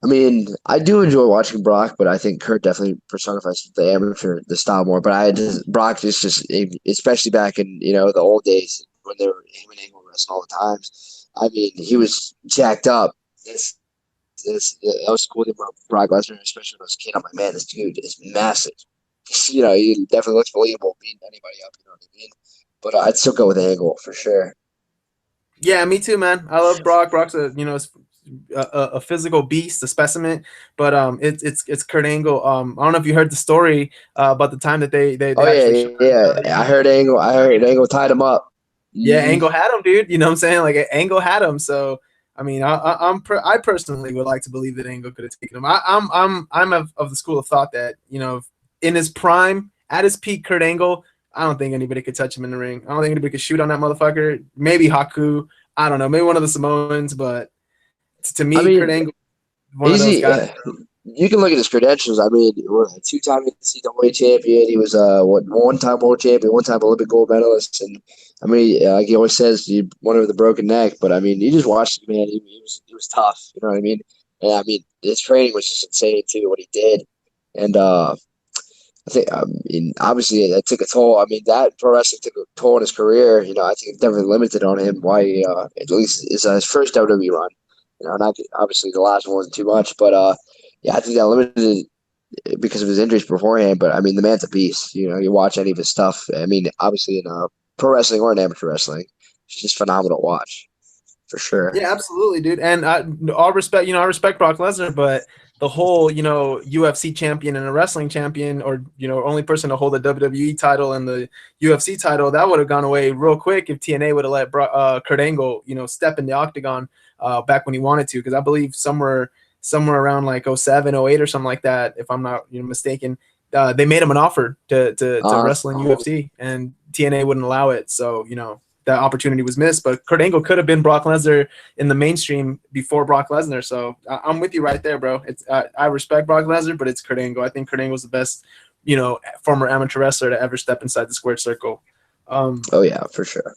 Speaker 3: mean, I do enjoy watching Brock, but I think Kurt definitely personifies the style more. But Brock is just, especially back in the old days when they were him and Angle wrestling all the times. I mean, he was jacked up. That was cool thing about Brock Lesnar, especially when I was a kid. I'm like, man, this dude is massive. He definitely looks believable beating anybody up. You know what I mean? But I'd still go with Angle for sure.
Speaker 1: Yeah, me too, man. I love Brock. Brock's a physical beast, a specimen. But it's Kurt Angle. I don't know if you heard the story about the time that they
Speaker 3: Oh
Speaker 1: actually
Speaker 3: yeah. I heard Angle tied him up.
Speaker 1: Yeah, Angle had him, dude. You know what I'm saying? Like Angle had him. So I mean, I personally would like to believe that Angle could have taken him. I'm of the school of thought that in his prime, at his peak, Kurt Angle, I don't think anybody could touch him in the ring. I don't think anybody could shoot on that motherfucker. Maybe Haku. I don't know. Maybe one of the Samoans, but to me, Kurt Angle, one of those guys.
Speaker 3: You can look at his credentials. I mean, two-time NCAA champion. He was one-time world champion, one-time Olympic gold medalist, and I mean, like he always says, he won over the broken neck. But I mean, you just watched him, man. He was tough. You know what I mean? And I mean, his training was just insane too. What he did, and I think, I mean, obviously it took a toll. I mean, that pro wrestling took a toll on his career. I think it's definitely limited on him. Why, at least is his first WWE run. Not obviously the last one wasn't too much, but yeah, I think that limited because of his injuries beforehand. But I mean, the man's a beast. You watch any of his stuff. I mean, obviously in pro wrestling or in amateur wrestling, it's just phenomenal to watch, for sure.
Speaker 1: Yeah, absolutely, dude. And all respect, I respect Brock Lesnar, but the whole, UFC champion and a wrestling champion, or only person to hold the WWE title and the UFC title, that would have gone away real quick if TNA would have let Kurt Angle, step in the octagon back when he wanted to, because I believe somewhere around like 07, 08 or something like that, if I'm not mistaken, they made him an offer to wrestle in UFC, and TNA wouldn't allow it. So that opportunity was missed. But Kurt Angle could have been Brock Lesnar in the mainstream before Brock Lesnar. So I'm with you right there, bro. It's I respect Brock Lesnar, but it's Kurt Angle. I think Kurt Angle's the best former amateur wrestler to ever step inside the squared circle.
Speaker 3: Oh yeah, for sure.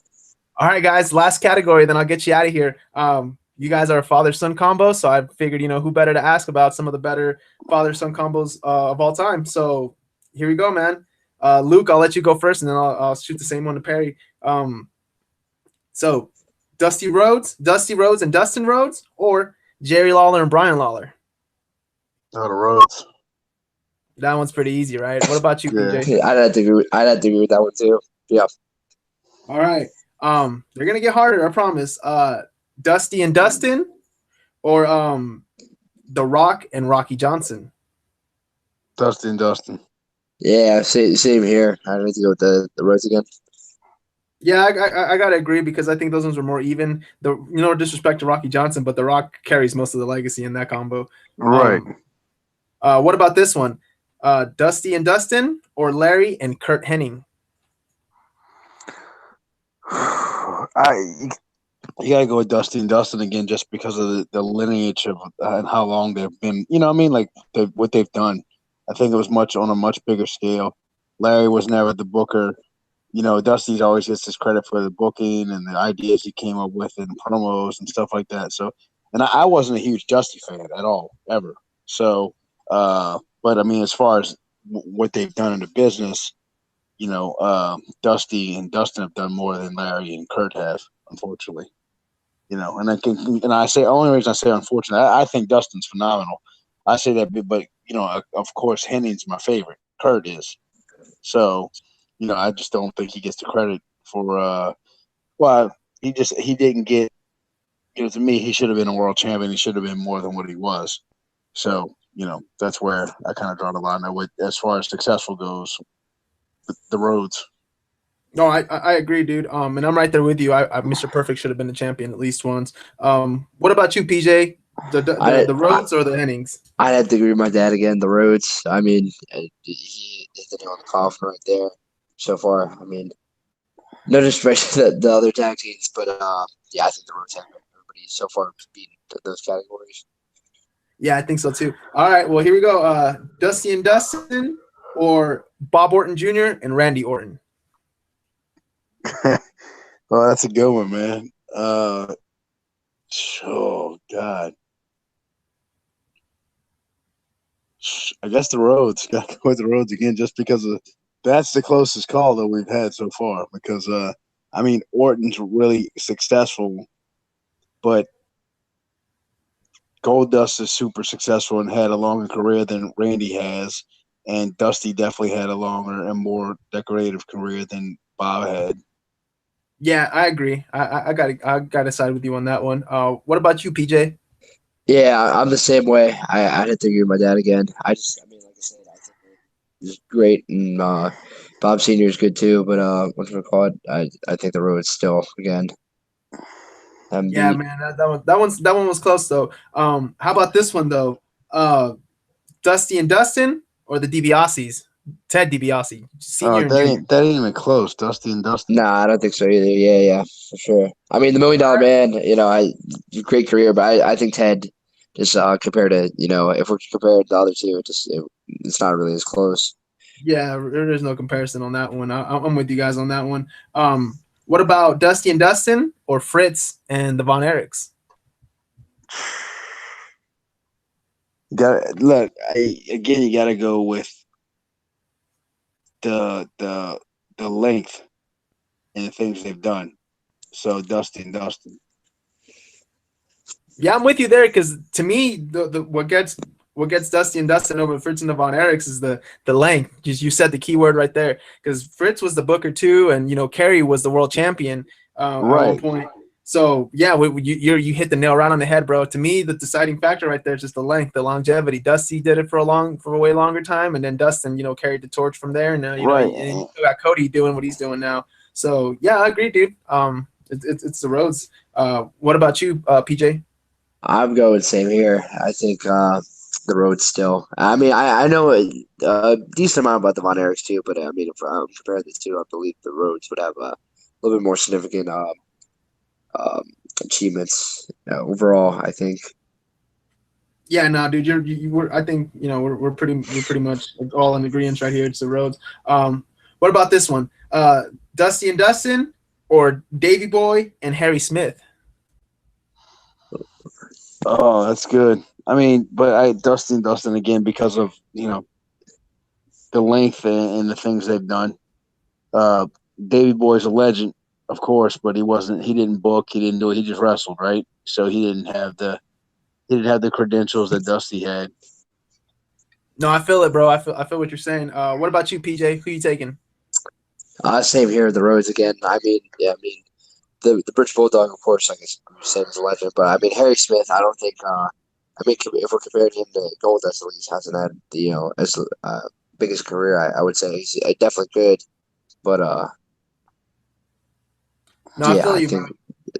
Speaker 1: All right, guys, last category, then I'll get you out of here. You guys are a father-son combo, so I figured, who better to ask about some of the better father-son combos of all time. So here we go, man. Luke, I'll let you go first, and then I'll shoot the same one to Perry. So Dusty Rhodes and Dustin Rhodes, or Jerry Lawler and Brian Lawler?
Speaker 2: Oh, the Rhodes.
Speaker 1: That one's pretty easy, right? What about you, PJ?
Speaker 3: I'd have to agree with that one too. Yeah.
Speaker 1: All right. They're gonna get harder, I promise. Dusty and Dustin, or The Rock and Rocky Johnson?
Speaker 2: Dusty and Dustin.
Speaker 3: Yeah, same here. I need to go with the Rhodes again.
Speaker 1: Yeah, I gotta agree, because I think those ones were more even. No disrespect to Rocky Johnson, but The Rock carries most of the legacy in that combo.
Speaker 2: Right.
Speaker 1: What about this one? Dusty and Dustin, or Larry and Kurt Hennig?
Speaker 2: You gotta go with Dusty and Dustin again, just because of the lineage of and how long they've been. You know what I mean? Like what they've done. I think it was on a much bigger scale. Larry was never the booker. Dusty's always gets his credit for the booking and the ideas he came up with and promos and stuff like that. So, and I wasn't a huge Dusty fan at all, ever. So, but I mean, as far as what they've done in the business, Dusty and Dustin have done more than Larry and Kurt have, unfortunately. And I say, only reason I say unfortunately, I think Dustin's phenomenal. I say that, but of course, Henning's my favorite. Kurt is. So, I just don't think he gets the credit for. Well, he didn't get to me, he should have been a world champion. He should have been more than what he was. So, that's where I kind of draw the line there with as far as successful goes, the roads.
Speaker 1: No, I agree, dude. And I'm right there with you. Mr. Perfect should have been the champion at least once. What about you, PJ? The
Speaker 3: I
Speaker 1: Rhodes or the Hennings?
Speaker 3: I'd have to agree with my dad again. The roads. I mean, he hit the nail on the coffin right there. So far, I mean, no disrespect to the other tag teams, but yeah, I think the roads have everybody so far beaten those categories.
Speaker 1: Yeah, I think so too. All right, well here we go. Dusty and Dustin or Bob Orton Jr. and Randy Orton.
Speaker 2: Well, that's a good one, man. Oh God, I guess the roads. Got to go with the roads again, just because that's the closest call that we've had so far. Because I mean, Orton's really successful, but Goldust is super successful and had a longer career than Randy has, and Dusty definitely had a longer and more decorative career than Bob had.
Speaker 1: Yeah, I agree. I got to side with you on that one. What about you, PJ?
Speaker 3: Yeah, I'm the same way. I'd have to agree with my dad again. I mean, like I said, I think he's great, and Bob Senior is good too. But what's it called? I think the roads still again.
Speaker 1: Yeah,
Speaker 3: Beat.
Speaker 1: man, that one was close though. How about this one though? Dusty and Dustin or the DiBiase's? Ted DiBiase,
Speaker 2: Oh,
Speaker 1: senior and junior.
Speaker 2: that ain't even close. Dusty and Dustin.
Speaker 3: Nah, I don't think so either. Yeah, for sure. I mean, the $1 Million Man, great career, but I think Ted just compared to if we're compared to the other two, it's not really as close.
Speaker 1: Yeah, there's no comparison on that one. I'm with you guys on that one. What about Dusty and Dustin or Fritz and the Von Erichs?
Speaker 2: Got look. Again, you got to go with the length and the things they've done. So Dusty and Dustin.
Speaker 1: Yeah, I'm with you there because to me, the what gets Dusty and Dustin over Fritz and the Von Erichs is the length. Just you said the key word right there because Fritz was the Booker too, and Kerry was the world champion at one point. So yeah, you hit the nail right on the head, bro. To me, the deciding factor right there is just the length, the longevity. Dusty did it for a way longer time, and then Dustin, carried the torch from there. And now and you got Cody doing what he's doing now. So yeah, I agree, dude. It's the roads. What about you, PJ?
Speaker 3: I'm going same here. I think the roads still. I mean, I know a decent amount about the Von Erichs too, but I mean, if I'm comparing the two, I believe the roads would have a little bit more significant um, achievements overall. I think.
Speaker 1: Yeah, no, dude, I think we're pretty much all in agreement right here. It's the roads. What about this one? Dusty and Dustin or Davy Boy and Harry Smith?
Speaker 2: Oh, that's good. I mean, but Dustin again because of the length and the things they've done. Davey Boy's a legend, of course, but he didn't book, he didn't do it, he just wrestled, right? So he didn't have the credentials that Dusty had.
Speaker 1: No, I feel it, bro. I feel what you're saying. What about you, PJ? Who you taking?
Speaker 3: Same here. The roads again. I mean, yeah. I mean, the British Bulldog, of course, like I said, is a legend. But I mean, Harry Smith. I don't think. I mean, if we're comparing him to Goldust, at least hasn't had as biggest career. I would say he's definitely good, but
Speaker 1: No, I
Speaker 3: yeah,
Speaker 1: feel
Speaker 3: I
Speaker 1: you,
Speaker 3: think
Speaker 1: bro.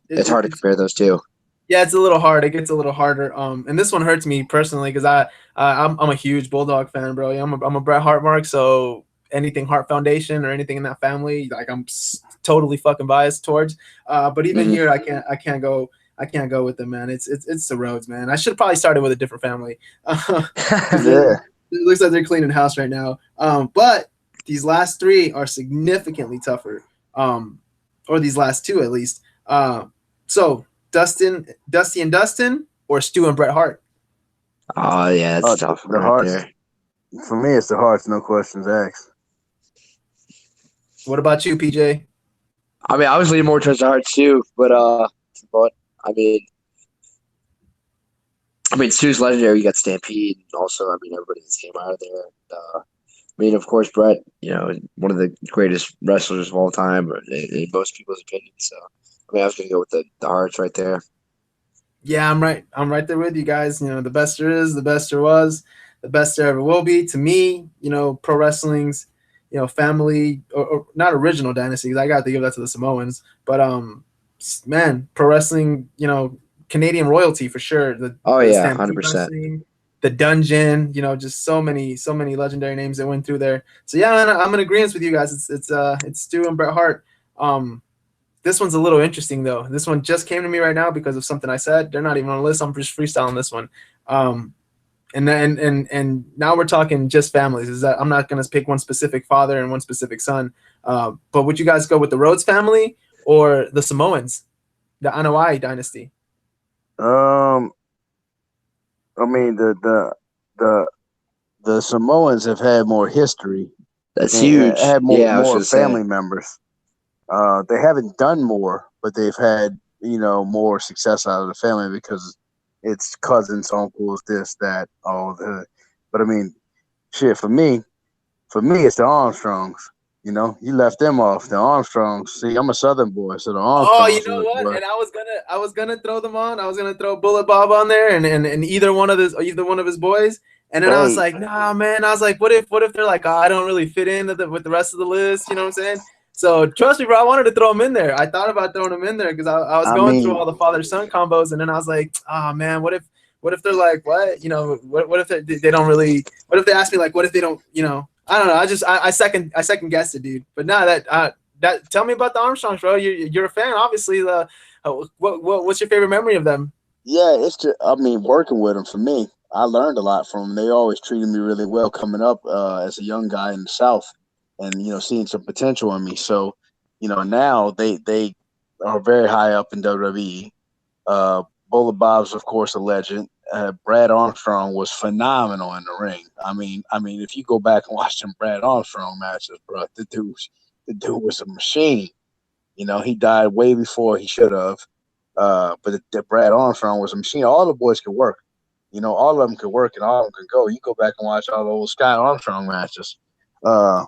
Speaker 3: it's hard to compare those two.
Speaker 1: Yeah, it's a little hard. It gets a little harder. And this one hurts me personally because I'm a huge Bulldog fan, bro. I'm a Bret Hart mark, so anything Hart Foundation or anything in that family, like I'm totally fucking biased towards. But even here, I can't go with them, man. It's the roads, man. I should have probably started with a different family.
Speaker 2: Yeah.
Speaker 1: It looks like they're cleaning house right now. But these last three are significantly tougher. Or these last two at least. So Dusty and Dustin or Stu and Bret Hart?
Speaker 3: Oh yeah, that's tough.
Speaker 2: The
Speaker 3: Right
Speaker 2: Hearts.
Speaker 3: there.
Speaker 2: For me, it's the Hearts, no questions asked.
Speaker 1: What about you, PJ?
Speaker 3: I mean, I was leaning more towards the Hearts too, but I mean, Stu's legendary. You got Stampede, and also, I mean, everybody that came out of there. I mean, of course, Brett, one of the greatest wrestlers of all time, in most people's opinion. So, I mean, I was going to go with the Hearts right there.
Speaker 1: Yeah, I'm right. I'm right there with you guys. You know, the best there is, the best there was, the best there ever will be. To me, you know, pro wrestling's, you know, family or not original dynasty. 'Cause I got to give that to the Samoans, but man, pro wrestling, you know, Canadian royalty for sure.
Speaker 3: Oh
Speaker 1: The
Speaker 3: yeah,
Speaker 1: Stampede
Speaker 3: 100%.
Speaker 1: Wrestling, the Dungeon, you know, just so many legendary names that went through there. So yeah, man, I'm in agreement with you guys. It's Stu and Bret Hart. This one's a little interesting though. This one just came to me right now because of something I said. They're not even on the list. I'm just freestyling this one. Um, and now we're talking just families. Is that I'm not gonna pick one specific father and one specific son. But would you guys go with the Rhodes family or the Samoans, the Anoa'i dynasty?
Speaker 2: Um, I mean the the Samoans have had more history
Speaker 3: That's
Speaker 2: and
Speaker 3: huge.
Speaker 2: had
Speaker 3: Yeah, I was
Speaker 2: more
Speaker 3: gonna say.
Speaker 2: family members. They haven't done more, but they've had more success out of the family because it's cousins, uncles, this, that, all the. But I mean, shit for me, it's the Armstrongs. You left them off. The Armstrongs. See, I'm a Southern boy, so the
Speaker 1: Oh, you
Speaker 2: Armstrongs
Speaker 1: know what?
Speaker 2: were
Speaker 1: And I was gonna throw them on. I was gonna throw Bullet Bob on there and either one of his boys. And then I was
Speaker 2: hey,
Speaker 1: like, nah, man. I was like, what if they're like, oh, I don't really fit in with the rest of the list. You know what I'm saying? So trust me, bro. I wanted to throw them in there. I thought about throwing them in there because I was
Speaker 2: I
Speaker 1: going through
Speaker 2: mean,
Speaker 1: all the father son combos, and then I was like, oh man, what if they're like what? You know, what if they don't really? What if they ask me like, what if they don't? You know, I don't know. I second guessed it, dude. But now that tell me about the Armstrongs, bro. You're a fan, obviously. What's your favorite memory of them?
Speaker 2: yeah, it's just. I mean, working with them for me, I learned a lot from them. They always treated me really well coming up as a young guy in the South, and seeing some potential in me. So, now they are very high up in WWE. Uh, Bullet Bob's, of course, a legend. Brad Armstrong was phenomenal in the ring. I mean, if you go back and watch some Brad Armstrong matches, bro, the dude was a machine. He died way before he should have. But the Brad Armstrong was a machine. All the boys could work. All of them could work and all of them could go. You go back and watch all the old Scott Armstrong matches. Uh,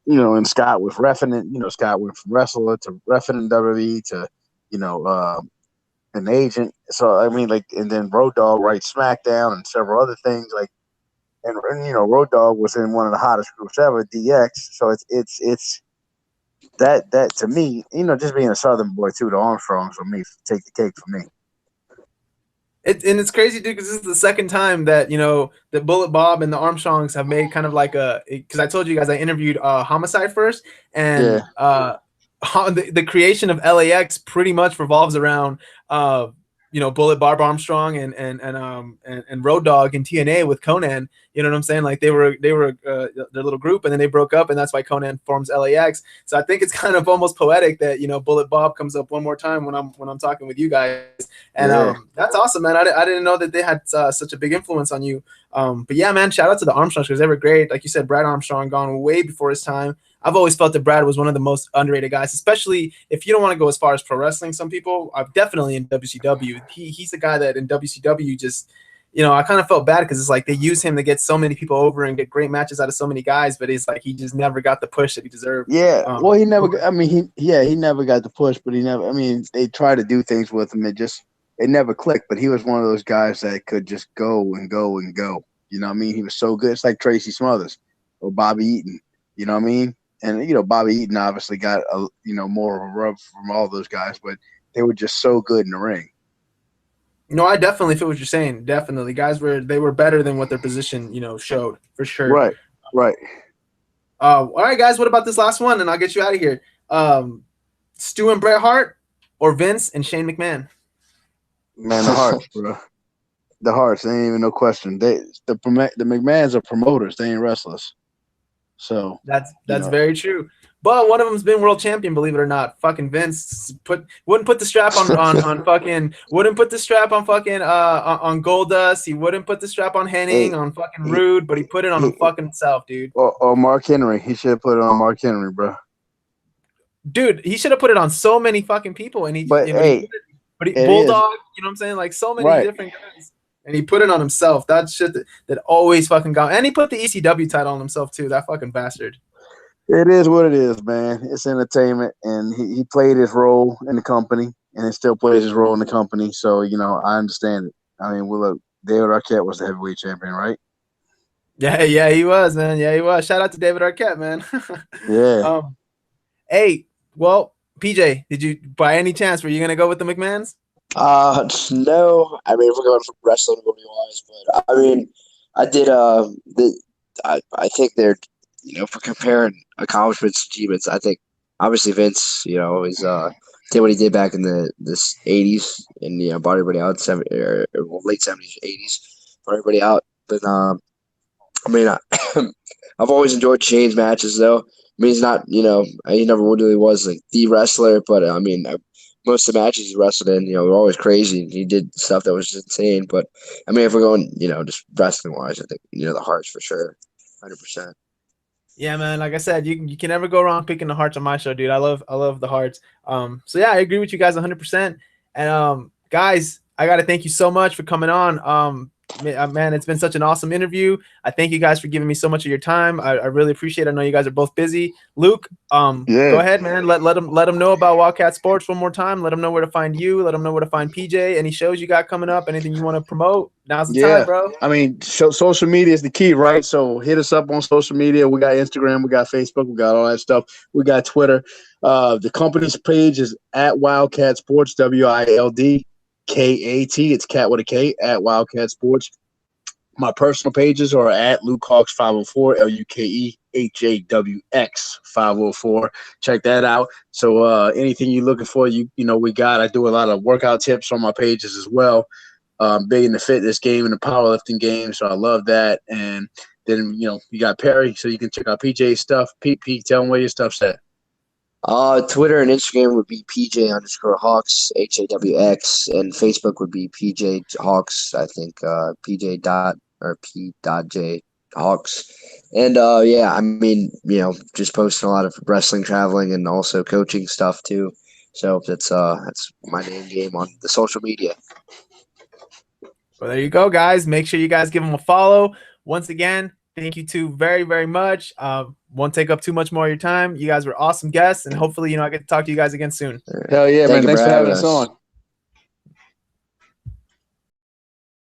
Speaker 2: and Scott was reffing it. Scott went from wrestler to reffing in WWE to, you know, an agent. So I mean, like, and then Road Dogg writes SmackDown and several other things. Like, and Road Dogg was in one of the hottest groups ever, DX. So it's that to me, just being a Southern boy too, the Armstrongs for me take the cake for me.
Speaker 1: And it's crazy, dude, because this is the second time that that Bullet Bob and the Armstrongs have made kind of like because I told you guys I interviewed Homicide first,
Speaker 2: Yeah,
Speaker 1: and the creation of LAX pretty much revolves around Bullet Bob Armstrong and Road Dogg and TNA with Conan. You know what I'm saying? Like they were their little group, and then they broke up, and that's why Conan forms LAX. So I think it's kind of almost poetic that Bullet Bob comes up one more time when I'm talking with you guys, and
Speaker 2: yeah.
Speaker 1: that's awesome, man. I didn't know that they had such a big influence on you. But yeah, man, shout out to the Armstrongs because they were great. Like you said, Brad Armstrong gone way before his time. I've always felt that Brad was one of the most underrated guys, especially if you don't want to go as far as pro wrestling. Some people are definitely in WCW. He's a guy that in WCW just, I kind of felt bad because it's like they use him to get so many people over and get great matches out of so many guys, but it's like he just never got the push that he deserved.
Speaker 2: Yeah, well, he never. I mean, he never got the push, but he never. I mean, they tried to do things with him. It never clicked. But he was one of those guys that could just go and go and go. You know what I mean? He was so good. It's like Tracy Smothers or Bobby Eaton. You know what I mean? And Bobby Eaton obviously got more of a rub from all those guys, but they were just so good in the ring.
Speaker 1: No, I definitely feel what you're saying. Definitely, guys were better than what their position showed for sure.
Speaker 2: Right, right.
Speaker 1: All right, guys. What about this last one? And I'll get you out of here. Stu and Bret Hart, or Vince and Shane McMahon?
Speaker 2: Man, the Hearts, bro. The Hearts. They ain't even no question. The McMahons are promoters. They ain't wrestlers. So
Speaker 1: that's very true. But one of them's been world champion, believe it or not. Fucking Vince wouldn't put the strap on fucking wouldn't put the strap on fucking on Goldust. He wouldn't put the strap on Henning on fucking Rude, but he put it on him fucking himself, dude.
Speaker 2: Or Mark Henry. He should have put it on Mark Henry, bro.
Speaker 1: Dude, he should have put it on so many fucking people, and
Speaker 2: Bulldog,
Speaker 1: you know what I'm saying? Like so many different guys. And he put it on himself. That shit that always fucking got. And he put the ECW title on himself too. That fucking bastard.
Speaker 2: It is what it is, man. It's entertainment, and he played his role in the company, and it still plays his role in the company. So, I understand it. I mean, well, look, David Arquette was the heavyweight champion, right?
Speaker 1: Yeah, he was, man. Yeah, he was. Shout out to David Arquette, man.
Speaker 2: Yeah.
Speaker 1: Hey, well, PJ, did you by any chance were you gonna go with the McMahons?
Speaker 3: No. I mean, if we're going from wrestling movie wise, but I mean, I did. I think they're, for comparing accomplishments to achievements, I think obviously Vince, is did what he did back in this '80s and bought everybody out late '70s, '80s, bought everybody out. But I mean, I've always enjoyed Shane's matches though. I mean, he's not, he never really was like the wrestler, but I mean, most of the matches he wrestled in, were always crazy. He did stuff that was just insane. But I mean, if we're going, just wrestling wise, I think, the Hearts for sure, 100%.
Speaker 1: Yeah, man. Like I said, you can never go wrong picking the Hearts on my show, dude. I love the Hearts. So yeah, I agree with you guys 100%. And guys, I gotta thank you so much for coming on. Man, it's been such an awesome interview. I thank you guys for giving me so much of your time. I really appreciate it. I know you guys are both busy. Luke, go ahead, man. Let them know about Wildcat Sports one more time. Let them know where to find you. Let them know where to find PJ. Any shows you got coming up? Anything you want to promote? Now's the time, bro.
Speaker 2: I mean, social media is the key, right? So hit us up on social media. We got Instagram, we got Facebook, we got all that stuff. We got Twitter. The company's page is at Wildcat Sports, WILDKAT. It's cat with a K, at Wildcat Sports. My personal pages are at Luke Hawx 504, LUKEHAWX 504. Check that out. So anything you're looking for, we got. I do a lot of workout tips on my pages as well. Big in the fitness game and the powerlifting game, so I love that. And then you got Perry, so you can check out PJ's stuff. Pete, tell them where your stuff's at.
Speaker 3: Twitter and Instagram would be PJ_Hawx, HAWX, and Facebook would be PJ Hawx. I think PJ dot or P.J Hawx. And yeah, I mean, just posting a lot of wrestling, traveling, and also coaching stuff too. So that's my main game on the social media.
Speaker 1: Well, there you go, guys. Make sure you guys give them a follow. Once again, thank you two very, very much. Won't take up too much more of your time. You guys were awesome guests, and hopefully, I get to talk to you guys again soon.
Speaker 2: Hell yeah, man. Thanks for having us on.